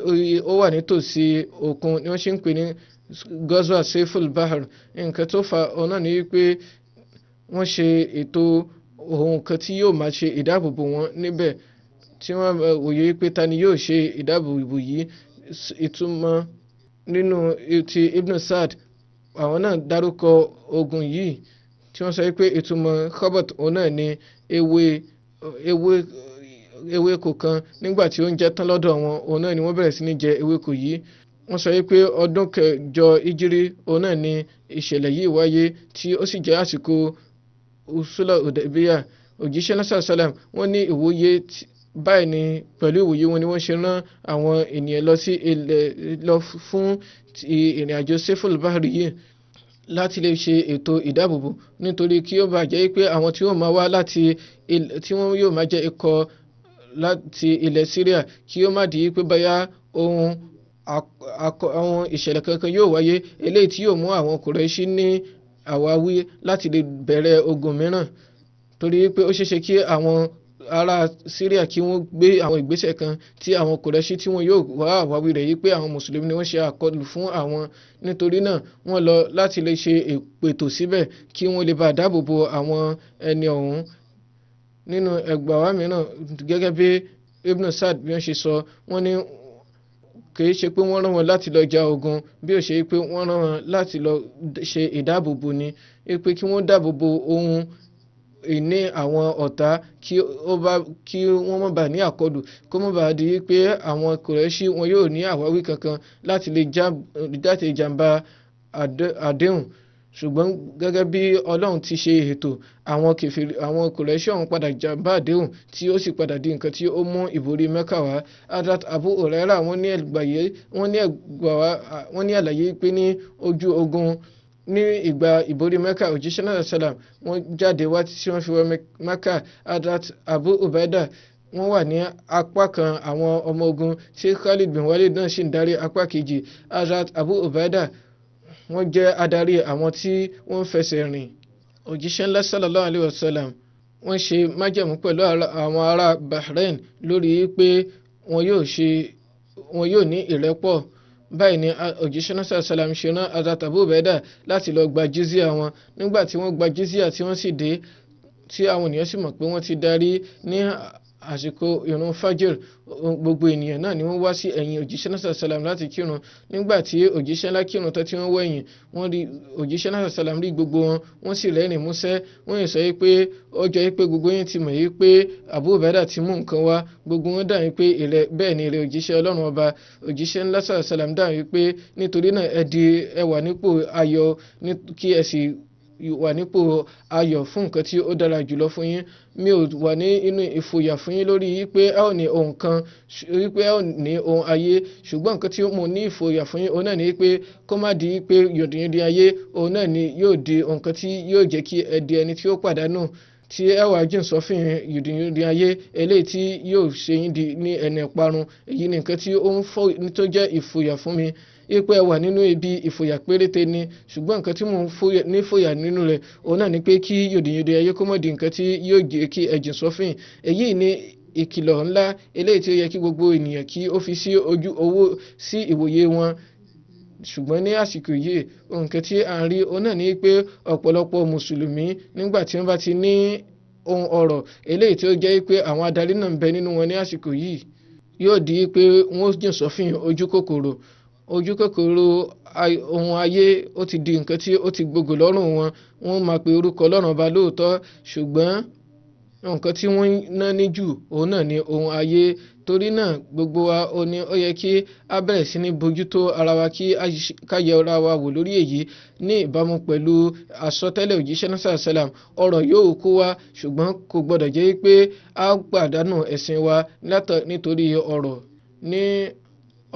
ó wà nítòsí òkun ni wọ́n ṣe ń pè ní Ghazwa Siful Bahr. nǹkan tó fa ọ̀nà ni wípé wọ́n ṣe ètò ohun kan tí yóò máa ṣe ìdáàbòbò wọn níbẹ̀ tí wọ́n wòye pé ta ni yóò ṣe ìdáàbòbò yìí. Ìtumọ̀ nínú ti Ibn Sa'd àwọn náà dárúkọ ogun yìí tí wọ́n sọ pé ìtumọ̀ khabat òun náà ni ewéko kan nígbà tí ó ń jẹ tán lọ́dọ̀ wọn òun náà ni wọ́n bẹ̀rẹ̀ sí ní jẹ ewéko yìí. Wọ́n sọ pé ọdún kẹjọ ìjírí òun náà ni ìṣẹ̀lẹ̀ yìí wáyé tí ó sì jẹ́ àsìkò usula Hudaybiyah. Òjíṣẹ́ náà sàlám wọ́n ní ìwòye báyìí ni pẹ̀lú ìwòye wọn ni wọ́n ṣe rán àwọn ènìyàn lọ sí lọ fún ìrìn àjò Saiful Bahri yìí láti lè ṣe ètò ìdáàbòbò nítorí kí ó bá jẹ́ pé àwọn tí wọ́n máa wá tí wọ́n yóò máa jẹ́ ikọ̀ láti ilẹ̀ Syria kí ó má di pé báyà àwọn ìṣẹ̀lẹ̀ kankan yóò wáyé eléyìí tí yóò mú àwọn Qurayshi ní àwáwí láti lè bẹ̀rẹ̀ ogun mìíràn, torí pé ó ṣeéṣe kí àwọn ará Syria kí wọ́n gbé àwọn ìgbésẹ̀ kan tí àwọn Qurayshi tí wọ́n yóò wá àwáwí rẹ̀ yìí pé àwọn mùsùlùmí ni wọ́n ṣe àkọlù fún àwọn. Nítorí náà wọ́n lọ láti lè ṣe ètò síbẹ̀ kí wọ́n lè bá dáàbò bo àwọn ẹni ọ̀hún. Nínú ẹgbàá wa mìíràn gẹ́gẹ́ bí Ibn Sa'd bí wọ́n ṣe sọ, wọ́n ní kìí ṣe pé wọ́n rán wọn láti lọ ja ogun bí ó ṣe pé wọ́n rán wọn láti lọ ṣe ìdáàbòbò ni pé kí wọ́n dáàbòbò ohun ìní àwọn ọ̀tá kí wọ́n má bàa ní àkọlù, kó má bàa di pé àwọn Qurayshi wọn yóò ní àwáwí kankan láti lè jàǹbá àdéhùn. Ṣùgbọ́n gẹ́gẹ́ bí Ọlọ́run ti ṣe ètò, àwọn Qurayshi ọ̀hún padà jàǹbá àdéhùn tí ó sì padà di nǹkan tí ó mú ìborí Mẹ́kà wá. Hazrat Abu Hurairah wọ́n ní àlàyé pé ní ojú ogun ní ìgbà ìborí Mẹ́kà òjíṣẹ́ náà sálàm wọ́n jáde wá tí wọ́n fi wọ Mẹ́kà. Hazrat Abu Ubaidah wọ́n wà ní apá kan àwọn ọmọ ogun tí Khalid bin Walid náà sì ń darí apá kejì. Hazrat Abu Ubaidah wọ́n jẹ́ adarí àwọn tí wọ́n fẹsẹ̀ rìn. Òjíṣẹ́ ńlá sallallahu alayhi wa sallam wọ́n ṣe májẹ̀mú pẹ̀lú àwọn ará Bahrain lórí pé wọn yóò ní ìrẹ́pọ̀. Báyìí ni òjíṣẹ́ náà sallam ṣe rán Hazrat Abu Ubaidah láti lọ gba jizya wọn. Nígbà tí wọ́n gba jizya tí wọ́n sì dé, tí àwọn ènìyàn sì mọ̀ pé wọ́n ti darí ní àsìkò ìrun fajr, gbogbo ènìyàn náà ni wọ́n wá sí ẹ̀yìn òjíṣẹ́ náà sallam láti kírun. Nígbà tí òjíṣẹ́ ńlá kírun tán tí wọ́n wẹ̀yìn, wọ́n rí òjíṣẹ́ náà sallam rí gbogbo wọn, wọ́n sì rẹ́rìn músẹ́. Wọ́n yìí sọ pé ó jọ pé gbogbo yín ti mọ̀ yìí pé Abu Ubaidah ti mú nǹkan wá. Gbogbo wọn dáhùn pé bẹ́ẹ̀ ni ìrẹ òjíṣẹ́ Ọlọ́run ọba. Òjíṣẹ́ ńlá sallam dáhùn pé nítorí náà ẹ wà nípò ayọ̀ kí ẹ sì wà nípò ayọ̀ fún nǹkan tí ó dára jùlọ fún yín. Mi ò wà ní inú ìfòyà fún yín lórí pé ẹ ò ní ohun kan, wípé ẹ ò ní ohun ayé, ṣùgbọ́n nǹkan tí mo ní ìfòyà fún yín òun náà ni pé kó má di pé yòdìyòdì ayé òun náà ni yóò di nǹkan tí yóò jẹ́ kí ẹ di ẹni tí ó pàdánù, tí ẹ wà jìn sọ́fìn yòdìyòdì ayé eléyìí tí yóò ṣe yín di ní ẹni ìparun. Èyí ni nǹkan tí tó jẹ́ ìfòyà fún mi. Ipò ẹ wà nínú ibi ìfòyà péréte ni, ṣùgbọ́n nǹkan tí mo ní fòyà nínú rẹ̀ òun náà ni pé kí yòdìyòdì ayé kó má di nǹkan tí yóò jẹ́ kí ẹ jìn sọ́fìn. Èyí ni ìkìlọ̀ ńlá eléyìí tí ó yẹ kí gbogbo ènìyàn kí ó fi sí ojú owó sí ìwòye wọn. Ṣùgbọ́n ní àsìkò yìí nǹkan tí à ń rí òun náà ni pé ọ̀pọ̀lọpọ̀ mùsùlùmí nígbà tí wọ́n bá ti ní ohun ọ̀rọ̀ eléyìí tí ó jẹ́ pé àwọn adarí náà ń bẹ nínú wọn ní àsìkò yìí, yóò di pé wọ́n jìn sọ́fìn ojú kòkòrò ohun ayé. Ó ti di nǹkan tí ó ti gbogbo lọ́rùn wọn. Wọ́n máa pe orúkọ Ọlọ́run ọba lóòótọ́, ṣùgbọ́n nǹkan tí wọ́n ná ní jù òun náà ni ohun ayé. Torí náà gbogbo wa ó yẹ kí a bẹ̀rẹ̀ sí ní bójútó ara wa, kí ká yẹ ara wa wò lórí èyí ní ìbámu pẹ̀lú àsọtẹ́lẹ̀ òjíṣẹ́ náà sallam. Ọ̀rọ̀ yóò kó wa, ṣùgbọ́n kò gbọdọ̀ jẹ́ pé a pàdánù ẹ̀sìn wa nítorí ọ̀rọ̀. Ní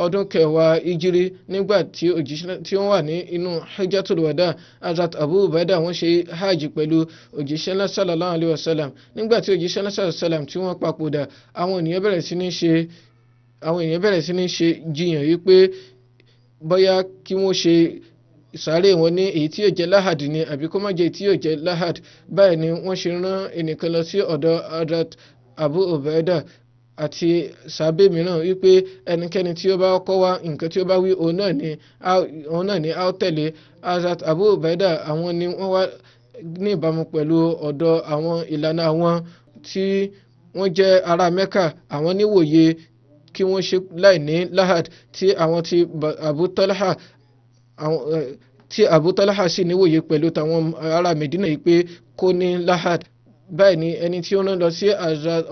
ọdún kẹwàá ìjírí nígbà tí wọ́n wà ní inú hajjatul wada, Hazrat Abu Ubaidah wọ́n ṣe hajj pẹ̀lú òjíṣẹ́ náà sallallahu alayhi wa sallam. Nígbà tí òjíṣẹ́ náà sallallahu alayhi wa sallam tí wọ́n papòdà, àwọn ènìyàn bẹ̀rẹ̀ sí ní ṣe jiyàn yìí pé bóyá kí wọ́n ṣe sàárè wọn ní èyí tí yóò jẹ́ lahad ni àbí kó má jẹ́ èyí tí yóò jẹ́ lahad. Báyìí ni wọ́n ṣe rán ẹnìkan lọ sí ọ̀dọ̀ Hazrat Abu Ubaidah àti sàbẹ̀ mìíràn wípé ẹnikẹ́ni tí ó bá kọ́ wá nǹkan tí ó bá wí òun náà ni a ó tẹ̀lé. Hazrat Abu Ubaidah àwọn ni wọ́n wá ní ìbámu pẹ̀lú ọ̀dọ̀ àwọn ìlànà àwọn tí wọ́n jẹ́ ará Mẹ́kà. Àwọn níwòye kí wọ́n ṣe láì ní lahad, tí àwọn ti Abu Talha sì níwòye pẹ̀lú tàwọn ará Medina yìí pé kó ní lahad. Báyìí ni ẹni tí ó lọ sí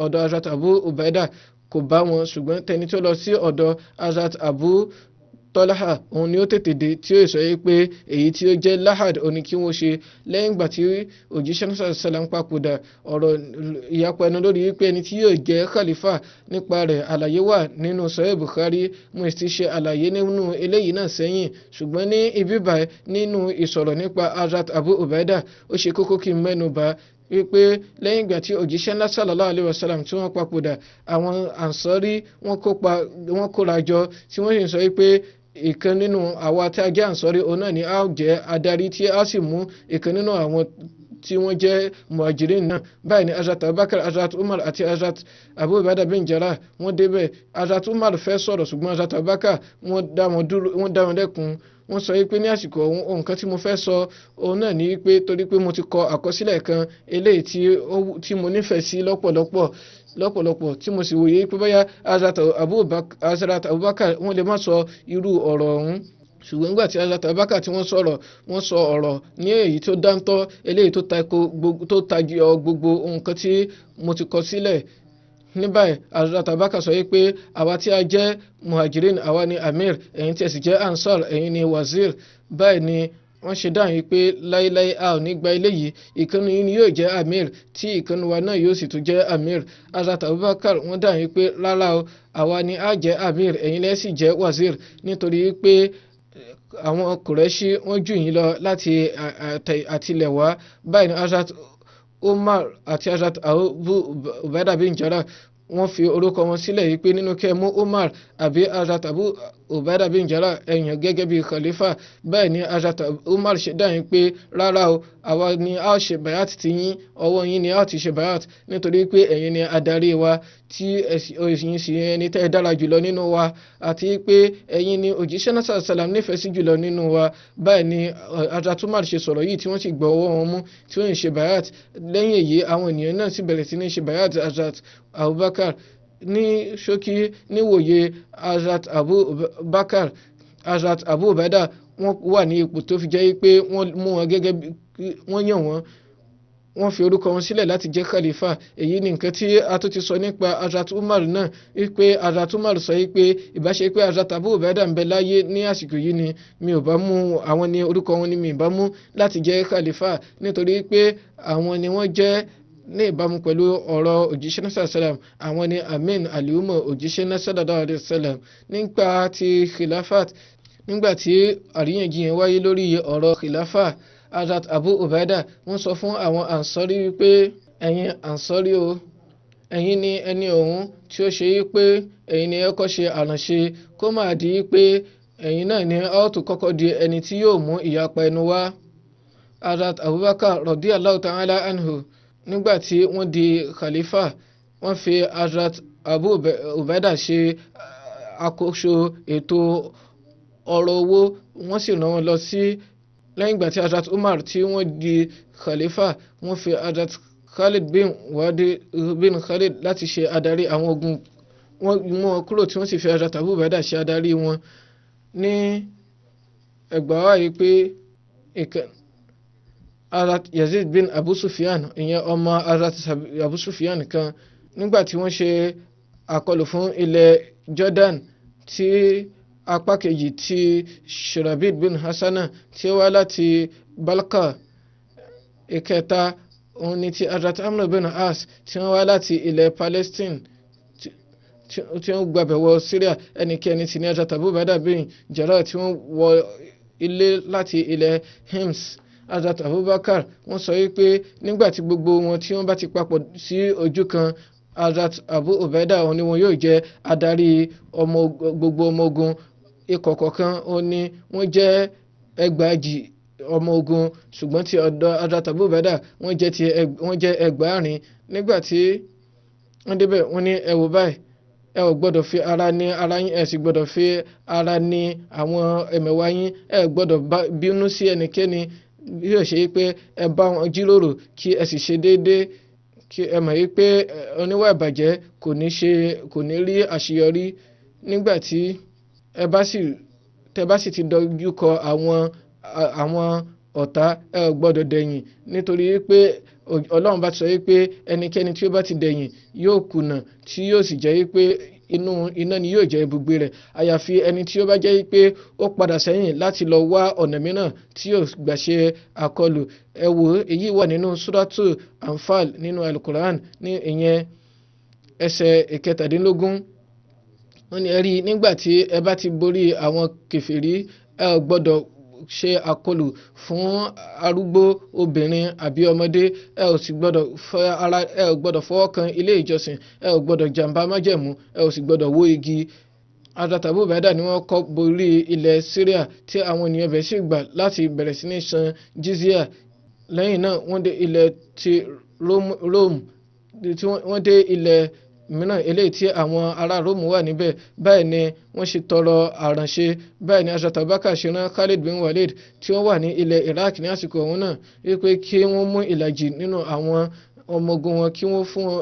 ọ̀dọ̀ Hazrat Abu Ubaida kò bá wọn, ṣùgbọ́n tẹni tí ó lọ sí ọ̀dọ̀ Hazrat Abu Talha òun ni ó tètè dé, tí ó sọ pé èyí tí ó jẹ́ lahad òun ni kí wọ́n ṣe. Lẹ́yìn ìgbà tí òjíṣẹ́ náà sàlám papòdà, ọ̀rọ̀ ìyapa ẹnu lórí wípé ẹni tí yóò jẹ́ khalifa nípa rẹ̀ àlàyé wà nínú Sahih Bukhari. Mo ti ṣe àlàyé nínú eléyìí náà sẹ́yìn, ṣùgbọ́n ní ibi báyìí nínú ìsọ̀rọ̀ nípa Hazrat Abu Ubaida ó ṣe kókó kí n mẹ́nu bà wípé lẹ́yìn ìgbà tí òjíṣẹ́ ńlá sallallahu alaihi wasallam tí wọ́n papòdà, àwọn Ansari wọ́n kóra jọ tí wọ́n sì sọ wípé ìkan nínú àwa tí a jẹ́ Ansari òun náà ni a jẹ́ adarí, tí a sì mú ìkan nínú àwọn tí wọ́n jẹ́ muhajirin náà. Báyìí ni Hazrat Abubakar, Hazrat Umar àti Hazrat Abu Ubaida bin Jarrah wọ́n débẹ̀. Hazrat Umar fẹ́ sọ̀rọ̀ ṣùgbọ́n Hazrat Abubakar wọ́n dá wọn dẹ́kun. Wọ́n sọ wípé ní àsìkò ohun kan tí mo fẹ́ sọ òun náà ni wípé torí pé mo ti kọ àkọsílẹ̀ kan eléyìí tí mo nífẹ̀ẹ́ sí lọ́pọ̀lọpọ̀ tí mo sì wòye pé bóyá Hazrat Abubakar wọ́n lè má sọ irú ọ̀rọ̀ ọ̀hún. Ṣùgbọ́n nígbà tí Hazrat Abubakar tí wọ́n sọ ọ̀rọ̀ ní èyí tó dáńtọ́, eléyìí tó tayọ gbogbo nǹkan tí mo ti kọ sílẹ̀. Ní báyìí Hazrat Abubakar sọ wípé àwa tí a jẹ́ muhajirin àwa ni amir, ẹ̀yin tí ẹ sì jẹ́ ansar ẹ̀yin ni wazir. Báyìí ni wọ́n ṣe dáhùn wípé láíláí a ò ní gba eléyìí, ìkànnì yìí ni yóò jẹ́ amir tí ìkànnì wa náà yóò sì tún jẹ́ amir. Hazrat Abubakar wọ́n dáhùn wípé rárá o, àwa ni a jẹ́ amir ẹ̀yin lẹ́ sì jẹ́ wazir, nítorí wípé àwọn Kùrẹ́ṣì wọ́n jù yín lọ láti àtilẹ̀ wá. Báyìí ni Hazrat Umar àti Hazrat Abu Ubaida bin Jarrah wọ́n fi orúkọ wọn sílẹ̀ yìí pé nínú kẹ́ mú Umar àbí Hazrat Abu Ubaida bin Jarrah ẹ̀yàn gẹ́gẹ́ bí khalifa. Báyìí ni Hazrat Umar ṣe dáhùn pé rárá o, àwa ni a ó ṣe bayat ti yín, ọwọ́ yín ni a ó ti ṣe bayat, nítorí pé ẹ̀yin ni adarí wa tí ẹ̀yin sì ẹni tẹ́ ẹ dára jùlọ nínú wa, àti pé ẹ̀yin ni òjíṣẹ́ náà sàlám nífẹ̀ẹ́ sí jùlọ nínú wa. Báyìí ni Hazrat Umar ṣe sọ̀rọ̀ yìí tí wọ́n sì gbọ́ ọwọ́ wọn mú tí wọ́n ń ṣe bayat. Lẹ́yìn èyí àwọn ènìyàn náà sì bẹ̀rẹ̀ sí ní ṣe bayat Hazrat Abubakar. Ní ṣókí níwòye Hazrat Abubakar, Hazrat Abu Ubaida wọ́n wà ní ipò tó fi jẹ́ pé wọ́n mú wọn gẹ́gẹ́ bí wọ́n yàn wọ́n fi orúkọ wọn sílẹ̀ láti jẹ́ khalifa. Èyí ni nǹkan tí a tó ti sọ nípa Hazrat Umar náà, wípé Hazrat Umar sọ wípé ìbáṣe pé Hazrat Abu Ubaida ń bẹ láyé ní àsìkò yìí ni mi ò bá mú àwọn ní orúkọ wọn ni mi ì bá mú láti jẹ́ khalifa, nítorí pé àwọn ni wọ́n jẹ́ ní ìbámu pẹ̀lú ọ̀rọ̀ òjíṣẹ́ náà sàlám, àwọn ni amin aliumọ̀ òjíṣẹ́ náà sallallahu alaihi wasallam. Nípa ti khilafat, nígbà tí àríyànjiyàn wáyé lórí ọ̀rọ̀ khilafa, Hazrat Abu Ubaida wọ́n sọ fún àwọn Ansari wípé ẹ̀yin Ansari o, ẹ̀yin ni ẹni ọ̀hún tí ó ṣe wípé ẹ̀yin ni ẹ kọ́ ṣe àránṣe kó máa di wípé ẹ̀yin náà ni a ó tún kọ́kọ́ di ẹni tí yóò mú ìyapa ẹnu wá. Hazrat Abubakar radiyallahu ta'ala anhu nígbà tí wọ́n di khalifa, wọ́n fi Hazrat Abu Ubaida ṣe àkóso ètò ọ̀rọ̀ owó, wọ́n sì rán wọn lọ sí lẹ́yìn ìgbà tí Hazrat Umar tí wọ́n di khalifa, wọ́n fi Hazrat Khalid bin Wadi bin Khalid láti ṣe adarí àwọn ogun, wọ́n mú wọn kúrò tí wọ́n sì fi Hazrat Abu Ubaida ṣe adarí wọn. Ní ẹgbàá wáyé pé Hazrat Yazid bin Abu Sufyan, ìyẹn ọmọ Hazrat Abu Sufyan kan, nígbà tí wọ́n ṣe àkọlù fún ilẹ̀ Jordan, tí apá kejì tí Shurabid bin Hassana tí ó wá láti Balka, ìkẹta òun ni ti Hazrat Amr bin As tí wọ́n wá láti ilẹ̀ Palestine tí wọ́n gbàbẹ̀ wọ Syria, ẹnikẹ́ni tí ní Hazrat Abu Ubaida bin Jarrah tí wọ́n wọ ilé láti ilẹ̀ Hims. Hazrat Abubakar wọ́n sọ wípé nígbàtí gbogbo wọn tí wọ́n bá ti papọ̀ sí ojú kan, Hazrat Abu Ubaida òun ni wọn yóò jẹ́ adarí gbogbo ọmọ ogun. Ikọ̀ kọ̀ọ̀kan òun ni wọ́n jẹ́ 1,000 ọmọ ogun, ṣùgbọ́n tí ọ̀dọ̀ Hazrat Abu Ubaida wọ́n jẹ́ 1,000. Nígbàtí wọ́n débẹ̀ wọ́n ní ẹ wò báyìí, ẹ ò gbọ́dọ̀ fi ara ní ara yín, ẹ sì gbọ́dọ̀ fi ara ní àwọn ẹ̀mẹ̀wá yín, ẹ gbọ́dọ̀ bínú sí ẹnikẹ́ni bí ó ṣe pé ẹ bá wọn jíròrò kí ẹ sì ṣe déédéé kí ẹ mọ̀ wípé oníwà ìbàjẹ́ kò ní rí àṣeyọrí nígbà tí tẹ bá sì ti dojú kọ àwọn ọ̀tá ẹ ò gbọ́dọ̀ dẹ̀yìn nítorí pé Ọlọ́run bá ti sọ wípé ẹnikẹ́ni tí ó bá ti dẹ̀yìn yóò kùnà tí yóò sì jẹ́ wípé inú iná ni yóò jẹ́ ibùgbé rẹ̀ àyàfi ẹni tí ó bá jẹ́ wípé ó padà sẹ́yìn láti lọ wá ọ̀nà mìíràn tí yóò gbà ṣe àkọlù. Ẹ wò èyí wà nínú Suratu Anfal nínú Al-Quran ní ìyẹn ẹsẹ̀ ìkẹtàdínlógún. Wọ́n ní ẹ rí nígbà tí ẹ bá ti borí àwọn kèfèrí ẹ ò gbọ́dọ̀ ṣe àkọlù fún arúgbó obìnrin àbí ọmọdé ẹ ò gbọ́dọ̀ fọwọ́ kan ilé ìjọsìn ẹ ò gbọ́dọ̀ jàǹbá májẹ̀mú ẹ ò sì gbọ́dọ̀ wó igi. Hazrat Abu Ubaida ni wọ́n kọ́ borí ilẹ̀ Syria tí àwọn ènìyàn bẹ̀ sì gbà láti bẹ̀rẹ̀ sí ní san jizya. Lẹ́yìn náà wọ́n dé ilẹ̀ ti Rome tí wọ́n dé ilẹ̀ mìíràn eléyìí tí àwọn ará Róòmù wà níbẹ̀. Báyìí ni wọ́n ṣe tọrọ àránṣe. Báyìí ni Hazrat Abubakar ṣe rán Khalid bin Walid tí wọ́n wà ní ilẹ̀ Iraq ní àsìkò ọ̀hún náà wípé kí wọ́n mú ìlàjì nínú àwọn ọmọ ogun wọn kí wọ́n fún wọn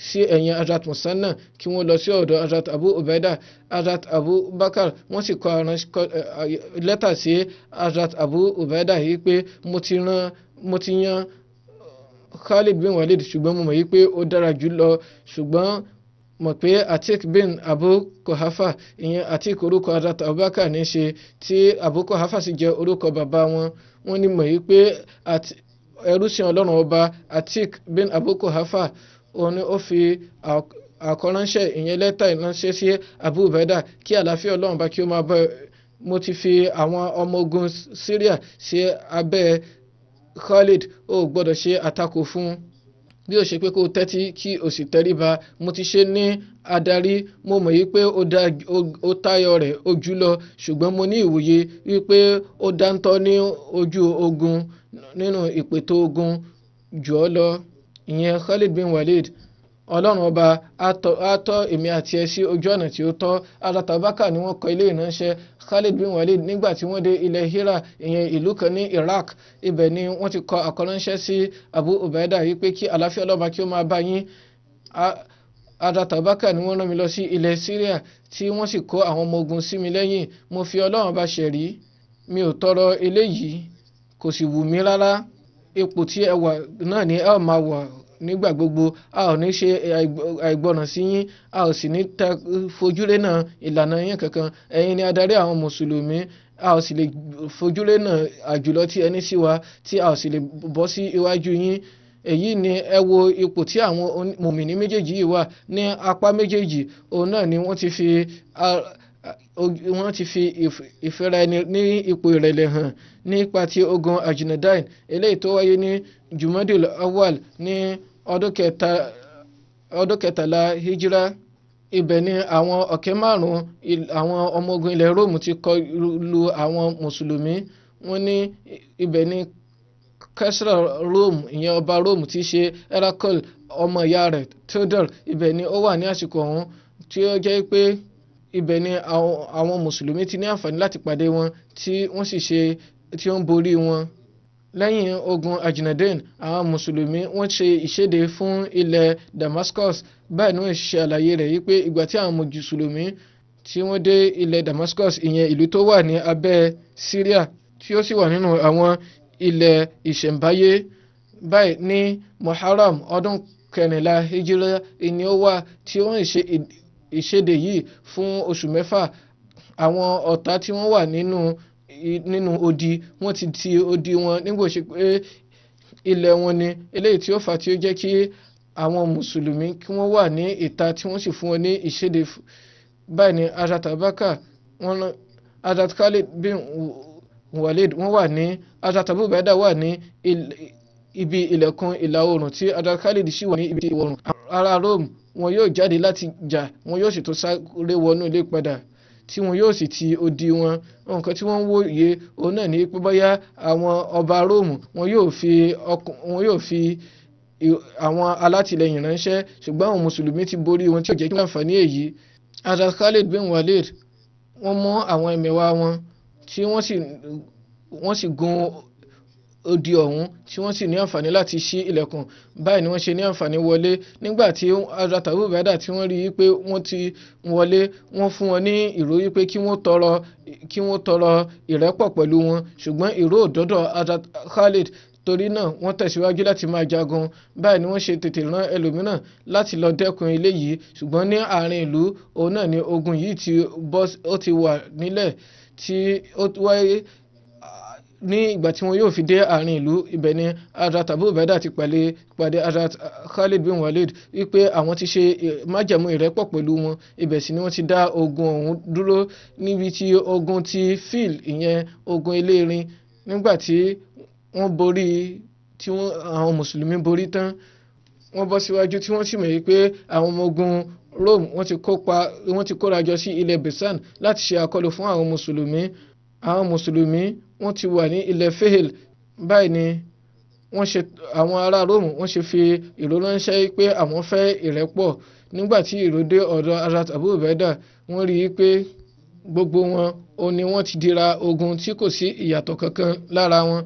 sí ẹ̀yìn Hazrat Musanna kí wọ́n lọ sí ọ̀dọ̀ Hazrat Abu Ubaida. Hazrat Abubakar wọ́n sì kọ lẹ́tà sí Hazrat Abu Ubaida yìí pé mo ti yan Khalid bin Walid ṣùgbọ́n mo mọ̀ yí pé ó dára jù lọ ṣùgbọ́n mọ̀ pé Atik bin Abu Quhafa ìyẹn Atik orúkọ Hazrat Abubakar ní ṣe tí Abu Quhafa sì jẹ́ orúkọ bàbá wọn. Wọ́n ní mọ̀ yí pé ẹrúsìn Ọlọ́run ọba Atik bin Abu Quhafa òun ni ó fi àkọ́ránṣẹ́ ìyẹn lẹ́tà ìránṣẹ́ sí Abu Ubaida kí àlàáfíà Ọlọ́run bá kí ó máa bá mo ti fi àwọn ọmọ ogun Syria sí abẹ́ Khalid ó gbọ́dọ̀ ṣe àtakò fún bí ó ṣe pé kó tẹ́tí kí o sì tẹríba. Mo ti ṣe ní adarí mo mọ̀ yí pé ó tayọ rẹ̀ ó jùlọ ṣùgbọ́n mo ní ìwòye wípé ó dáńtọ́ ní ojú ogun nínú ìpètò ogun jù ọ́ lọ. Ìyẹn Khalid bin Walid Ọlọ́run ọba á tọ́ èmi àti ẹ sí ojú ọ̀nà tí ó tọ́. Hazrat Abubakar ni wọ́n kọ ilé ìránṣẹ́ Khalid bin Walid nígbà tí wọ́n dé ilẹ̀ Hira ìyẹn ìlú kan ní Iraq. Ibẹ̀ ni wọ́n ti kọ àkọ́ránṣẹ́ sí Abu Ubaida yìí pé kí àlàáfíà Ọlọ́run kí ó máa bá yín. Hazrat Abubakar ni wọ́n rán mi lọ sí ilẹ̀ Syria tí wọ́n sì kó àwọn ọmọ ogun sí mi lẹ́yìn. Mo fi Ọlọ́run bá ṣẹ̀rí mi ò tọrọ eléyìí kò sì wù mí rárá. Ipò tí ẹ wà náà ni ẹ ó máa wà nígbà gbogbo. A ò ní ṣe àìgbọràn sí yín a ò sì ní fojúlé náà ìlànà yín kankan. Ẹ̀yin ni adarí àwọn mùsùlùmí a ò sì lè fojúlé náà àjùlọ tí ẹni sí wa tí a ò sì lè bọ́ sí iwájú yín. Èyí ni ẹ wo ipò tí àwọn mùmìnì méjèèjì yìí wà ní apá méjèèjì. Òun náà ni wọ́n ti fi ìfẹ́ra ẹni ní ipò ìrẹ̀lẹ̀ hàn nípa ti ogun Ajnadain eléyìí tó wáyé ní Jumadil Awwal ní ọdún kẹtàlá hijira. Ibẹ̀ ni àwọn ọ̀kẹ́ márùn-ún àwọn ọmọ ogun ilẹ̀ Róòmù ti kọlù àwọn mùsùlùmí. Wọ́n ní ibẹ̀ ni Kaisar Rome ìyẹn ọba Rome ti ṣe Heracl ọmọ ìyá rẹ̀ Theodore ibẹ̀ ni ó wà ní àsìkò ọ̀hún tí ó jẹ́ pé ibẹ̀ ni àwọn mùsùlùmí ti ní àǹfààní láti pàdé wọn tí wọ́n sì ṣe tí ó ń borí wọn. Lẹ́yìn ogun Ajnadain àwọn mùsùlùmí wọ́n ṣe ìṣèdè fún ilẹ̀ Damascus. Báyìí ni wọ́n ṣe àlàyé rẹ̀ wípé ìgbà tí àwọn mùsùlùmí tí wọ́n dé ilẹ̀ Damascus ìyẹn ìlú tó wà ní abẹ́ Syria tí ó sì wà nínú àwọn ilẹ̀ ìṣẹ̀ǹbáyé. Báyìí ní Muharram ọdún kẹrìnlá hijira ni ó wà tí wọ́n ṣe ìṣèdè yìí fún oṣù mẹ́fà. Àwọn ọ̀tá tí wọ́n wà nínú odi wọ́n ti odi wọn nígbà ṣe pé ilẹ̀ wọn ni eléyìí tí ó fà tí ó jẹ́ kí àwọn mùsùlùmí kí wọ́n wà ní ìta tí wọ́n sì fún wọn ní ìṣèdè. Báyìí ni Hazrat Abubakar Hazrat Khalid bin Walid wọ́n wà ní Hazrat Abu Ubaida wà ní ibi ilẹ̀kùn ìlà oòrùn tí Hazrat Khalid sì wà ní ibi ìwọ̀ oòrùn. Ará Rome wọn yóò jáde láti jà wọn yóò sì tó sáré wọnú ilé padà tí wọn yóò sì ti odi wọn. Nǹkan tí wọ́n ń wòye òun náà ní pé bóyá àwọn ọba Róòmù wọn yóò fi àwọn alátìlẹyìn ránṣẹ́ ṣùgbọ́n àwọn mùsùlùmí ti borí wọn tí ó jẹ́ kí wọ́n àǹfààní èyí. Hazrat Khalid bin Walid wọ́n mú àwọn ẹmẹ̀wà wọn tí wọ́n sì gun odi ọ̀hún tí wọ́n sì ní àǹfààní láti ṣí ilẹ̀kùn. Báyìí ni wọ́n ṣe ní àǹfààní wọlé. Nígbà tí Hazrat Abu Ubaidah tí wọ́n rí i pé wọ́n ti wọlé, wọ́n fún wọn ní ìró wípé kí wọ́n tọrọ ìrẹ́pọ̀ pẹ̀lú wọn, ṣùgbọ́n ìró ò dọ́dọ̀ Hazrat Khalid. Torí náà wọ́n tẹ̀síwájú láti máa jagun. Báyìí ni wọ́n ṣe tètè rán ẹlòmíràn láti lọ dẹ́kun eléyìí, ṣùgbọ́n ní àárín ìlú òun náà ni ogun yìí ti wà nílẹ̀, tí ó wáyé ní ìgbà tí wọn yóò fi dé àárín ìlú. Ibẹ̀ ni Hazrat Abu Ubaidah ti pàdé Hazrat Khalid bin Walid wípé àwọn ti ṣe májẹ̀mú ìrẹ́pọ̀ pẹ̀lú wọn. Ibẹ̀ sì ni wọ́n ti dá ogun ọ̀hún dúró, níbi tí ogun ti fíìl, ìyẹn ogun elérin. Nígbà tí wọ́n borí, tí àwọn mùsùlùmí borí tán, wọ́n bọ́ síwájú tí wọ́n sì mọ̀ wípé àwọn ọmọ ogun Rome wọ́n ti kóra jọ sí ilẹ̀ Bisan láti ṣe àkọlù fún àwọn mùsùlùmí. Àwọn mùsùlùmí wọ́n ti wà ní ilẹ̀ Fehel. Báyìí ni àwọn ará Rome wọ́n ṣe fi ìró ránṣẹ́ pé àwọn fẹ́ ìrẹ́pọ̀. Nígbà tí ìró dé ọ̀dọ̀ Hazrat Abu Ubaidah, wọ́n rí i pé gbogbo wọn ò ní wọ́n ti dira ogun tí kò sí ìyàtọ̀ kankan lára wọn.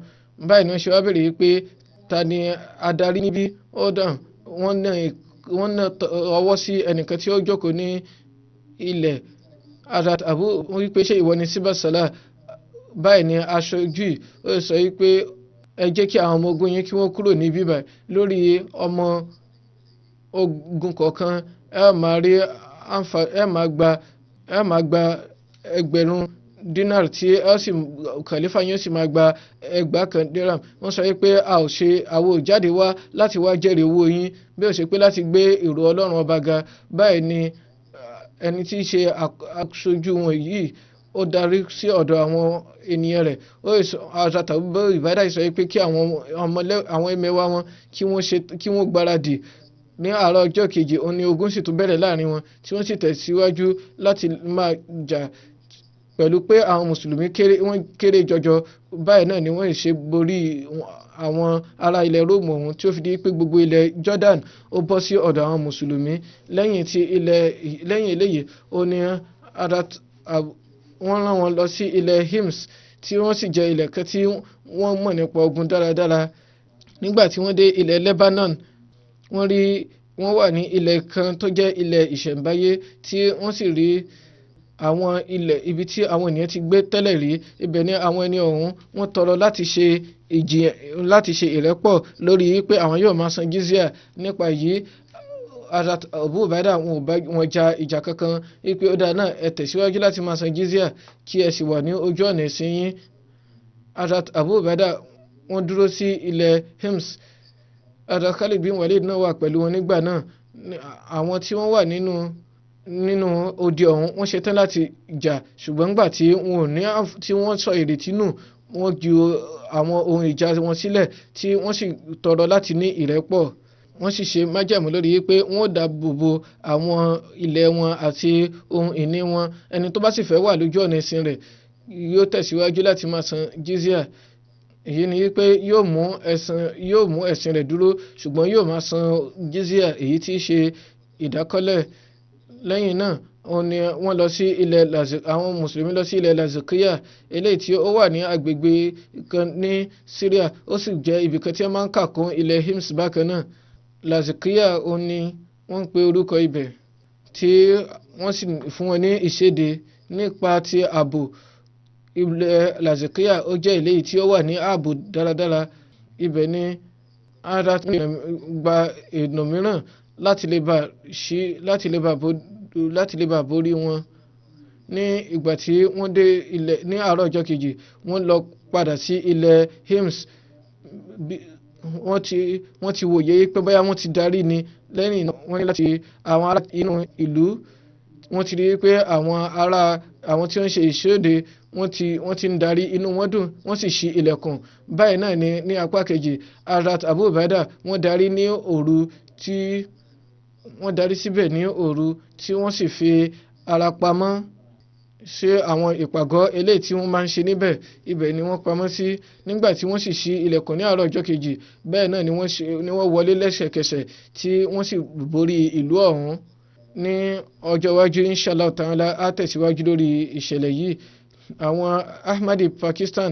Báyìí ni wọ́n ṣe wá bèrè pé ta ni adarí níbí. Ó dàn, wọ́n ná ọwọ́ sí ẹnìkan tí ó jókòó ní ilẹ̀. Hazrat Abu wípé ṣé ìwọ ni Sibasala? Báyìí ni aṣojú ó sọ wípé ẹ jẹ́ kí àwọn ọmọ ogun yín kí wọ́n kúrò ní bíbá. Lórí ọmọ ogun kọ̀ọ̀kan ẹ máa gba ẹgbẹ̀rún dinar, tí khalifa yóò sì máa gba 1,000 dirham. Wọ́n sọ wípé àwọn ò jáde wá láti wá jẹ́rìí owó yín, bí ó ṣe pé láti gbé ìró Ọlọ́run ọba ga. Báyìí ni ẹni tí í ṣe aṣojú wọn yìí ó darí sí ọ̀dọ̀ àwọn ènìyàn rẹ̀. Hazrat Abu Ubaidah sọ pé kí àwọn ẹmẹ̀wà wọn kí wọ́n gbáradì. Ní àárọ̀ ọjọ́ kejì òun ni ogun sì tún bẹ̀rẹ̀ láàrin wọn, tí wọ́n sì tẹ̀síwájú láti máa jà, pẹ̀lú pé àwọn mùsùlùmí kéré jọjọ. Báyìí náà ni wọ́n ṣe borí àwọn ará ilẹ̀ Róòmù ọ̀hún, tí ó fi di pé gbogbo ilẹ̀ Jordan ó bọ́ sí ọ̀dọ̀ àwọn mùsùlùmí. Lẹ́yìn eléyìí ó ní wọ́n rán wọn lọ sí ilẹ̀ Hims, tí wọ́n sì jẹ́ ilẹ̀ kan tí wọ́n mọ̀ nípa ogun dáradára. Nígbà tí wọ́n dé ilẹ̀ Lebanon, wọ́n wà ní ilẹ̀ kan tó jẹ́ ilẹ̀ ìṣẹ̀ǹbáyé, tí wọ́n sì rí àwọn ilẹ̀ ibi tí àwọn ènìyàn ti gbé tẹ́lẹ̀ rí. Ibẹ̀ ni àwọn ẹni ọ̀hún wọ́n tọrọ láti ṣe ìrẹ́pọ̀ lórí pé àwọn yóò máa san jizya. Nípa yìí Hazrat Abu Ubaidah wọn ja ìjà kankan wípé ó dáa náà, ẹ tẹ̀síwájú láti máa san jizya kí ẹ sì wà ní ojú ọ̀nà ẹ̀sìn yín. Hazrat Abu Ubaidah wọ́n dúró sí ilẹ̀ Hims. Hazrat Khalid bin Walid náà wà pẹ̀lú wọn nígbà náà. Àwọn tí wọ́n wà nínú odi ọ̀hún wọ́n ṣetán láti jà, ṣùgbọ́n nígbà tí wọ́n sọ ìrètí nù, wọ́n ju àwọn ohun ìjà wọn sílẹ̀, tí wọ́n sì tọrọ láti ní ìrẹ́pọ̀. Wọ́n sì ṣe májẹ̀mú lórí pé wọ́n ó dáàbò bo àwọn ilẹ̀ wọn àti ohun ìní wọn. Ẹni tó bá sì fẹ́ wà lójú ọ̀nà ẹ̀sìn rẹ̀ yóò tẹ̀síwájú láti máa san jizya. Èyí ni wípé yóò mú ẹ̀sìn rẹ̀ dúró, ṣùgbọ́n yóò máa san jizya, èyí tí í ṣe ìdákọ́lẹ̀. Lẹ́yìn náà àwọn mùsùlùmí lọ sí ilẹ̀ Lazikiya, eléyìí tí ó wà ní agbègbè kan ní Syria. Ó sì jẹ́ ibìkan tí wọ́n máa ń kà kún ilẹ̀ Hims bákan náà. Lazikiya ni wọ́n ń pe orúkọ ibẹ̀, tí wọ́n sì fún wọn ní ìṣèdè nípa ti ààbò. Ilẹ̀ Lazikiya ó jẹ́ eléyìí tí ó wà ní ààbò dáradára. Ibẹ̀ ni ara gba ènà mìíràn láti lè bá borí wọn. Ní ìgbà tí wọ́n dé ilẹ̀ ní àárọ̀ ọjọ́ kejì, wọ́n lọ padà sí ilẹ̀ Hims. Wọ́n ti wòye pé bóyá wọ́n ti darí ni. Lẹ́yìn náà wọ́n ní láti àwọn ará inú ìlú, wọ́n ti rí pé àwọn tí wọ́n ṣe ìṣòde wọ́n ti ń darí, inú wọn dùn, wọ́n sì ṣí ilẹ̀kùn. Báyìí náà ni ní apá kejì Hazrat Abu Ubaidah wọ́n darí síbẹ̀ ní òru, tí wọ́n sì fi ara pamọ́ ṣe àwọn ìpàgọ́ eléyìí tí wọ́n máa ń ṣe níbẹ̀. Ibẹ̀ ni wọ́n pamọ́ sí. Nígbà tí wọ́n sì ṣí ilẹ̀kùn ní àárọ̀ ọjọ́ kejì, bẹ́ẹ̀ náà ni wọ́n wọlé lẹ́sẹ̀kẹsẹ̀, tí wọ́n sì borí ìlú ọ̀hún. Ní ọjọ́ iwájú inshallah ta'ala á tẹ̀síwájú lórí ìṣẹ̀lẹ̀ yìí. Àwọn Ahmadi Pakistan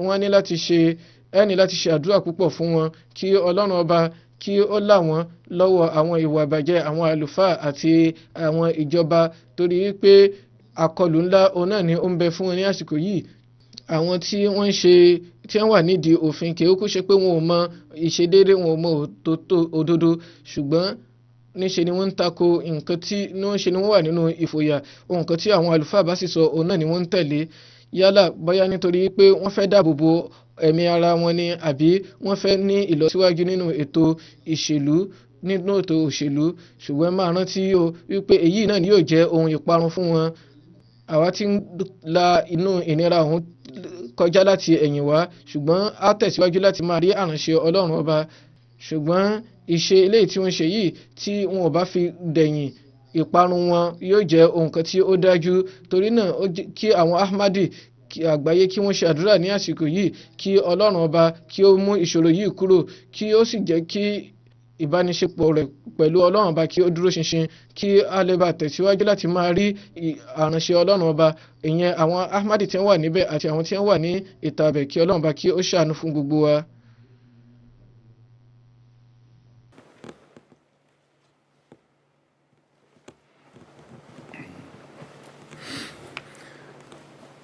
wọ́n ní láti ṣe ẹ ní láti ṣe àdúrà púpọ̀ fún wọn kí ọlọ́run ọba kí ó là wọ́n lọ́wọ́ àwọn ìwà ìbàjẹ́ àwọn àlùfáà àti àwọn ìjọba, torí pé àkọlù ńlá òun náà ni ó ń bẹ fún wọn ní àsìkò yìí. Àwọn tí wọ́n wà nídìí òfin kì í kú ṣe pé wọn ò mọ ìṣedéédé, wọn ò mọ òdodo, ṣùgbọ́n níṣe ni wọ́n ń tako nǹkan tí níṣe ni wọ́n wà nínú ìfòyà. Nǹkan tí àwọn àlùfáà bá sì sọ òun náà ni wọ́n ń tẹ̀lé, yálà bóyá nítorí pé wọ́n fẹ́ dáàbò bo ẹ̀mí ara wọn ni, àbí wọ́n fẹ́ ní ìlọsíwájú nínú ètò òṣèlú. Ṣùgbọ́n máa rántí o wípé èyí náà ni yóò jẹ́ ohun ìparun fún wọn. Àwa tí ń la inú ìnira ọ̀hún kọjá láti ẹ̀yìn wá, ṣùgbọ́n á tẹ̀síwájú láti máa rí àránṣe Ọlọ́run ọba. Ṣùgbọ́n ìṣe eléyìí tí wọ́n ṣe yìí, tí wọn ò bá fi dẹ̀yìn, ìparun wọn yóò jẹ́ ohun kan tí ó dájú. Torí náà kí àwọn Ahmadi àgbáyé kí wọ́n ṣe àdúrà ní àsìkò yìí kí Ọlọ́run ọba kí ó mú ìṣòro yìí kúrò, kí ó sì jẹ́ kí ìbánisepọ̀ rẹ̀ pẹ̀lú Ọlọ́run ọba kí ó dúró ṣinṣin, kí a lè bá tẹ̀síwájú láti máa rí àránṣe Ọlọ́run ọba, ìyẹn àwọn Ahmadi tí wọ́n wà níbẹ̀ àti àwọn tí wọ́n wà ní ìta bẹ̀, kí Ọlọ́run ọba kí ó ṣàánú fún gbogbo wa.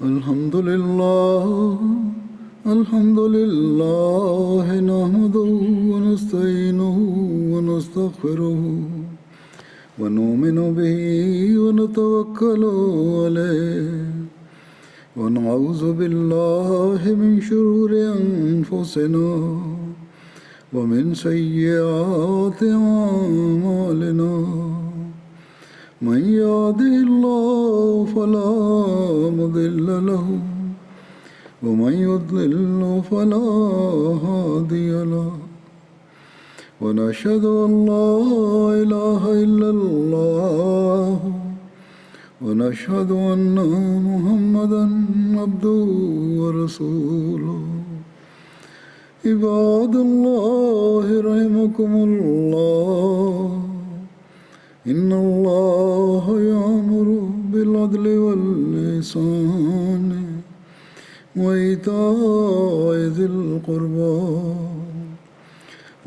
الحمد لله نحمده ونستعينه ونستغفره ونؤمن به ونتوكل عليه ونعوذ بالله من شرور أنفسنا ومن سيئات أعمالنا. من يهده الله فلا مضل له ومن يضلل فلا هادي له. ونشهد أن لا إله إلا الله ونشهد أن محمدا عبده ورسوله. عباد الله رحمكم الله، إن الله يأمر بالعدل والإحسان وإيتاء ذي القربى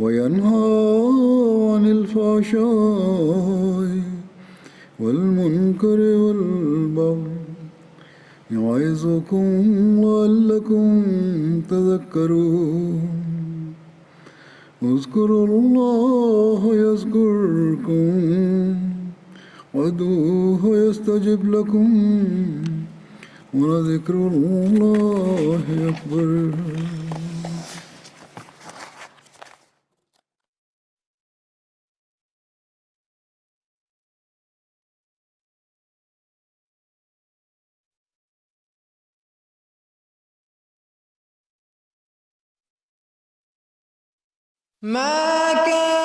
وينهى عن الفحشاء والمنكر والبغي يعظكم لعلكم تذكرون. اذكروا الله يذكركم وادعوه يستجب لكم ولذكر الله أكبر. ما كان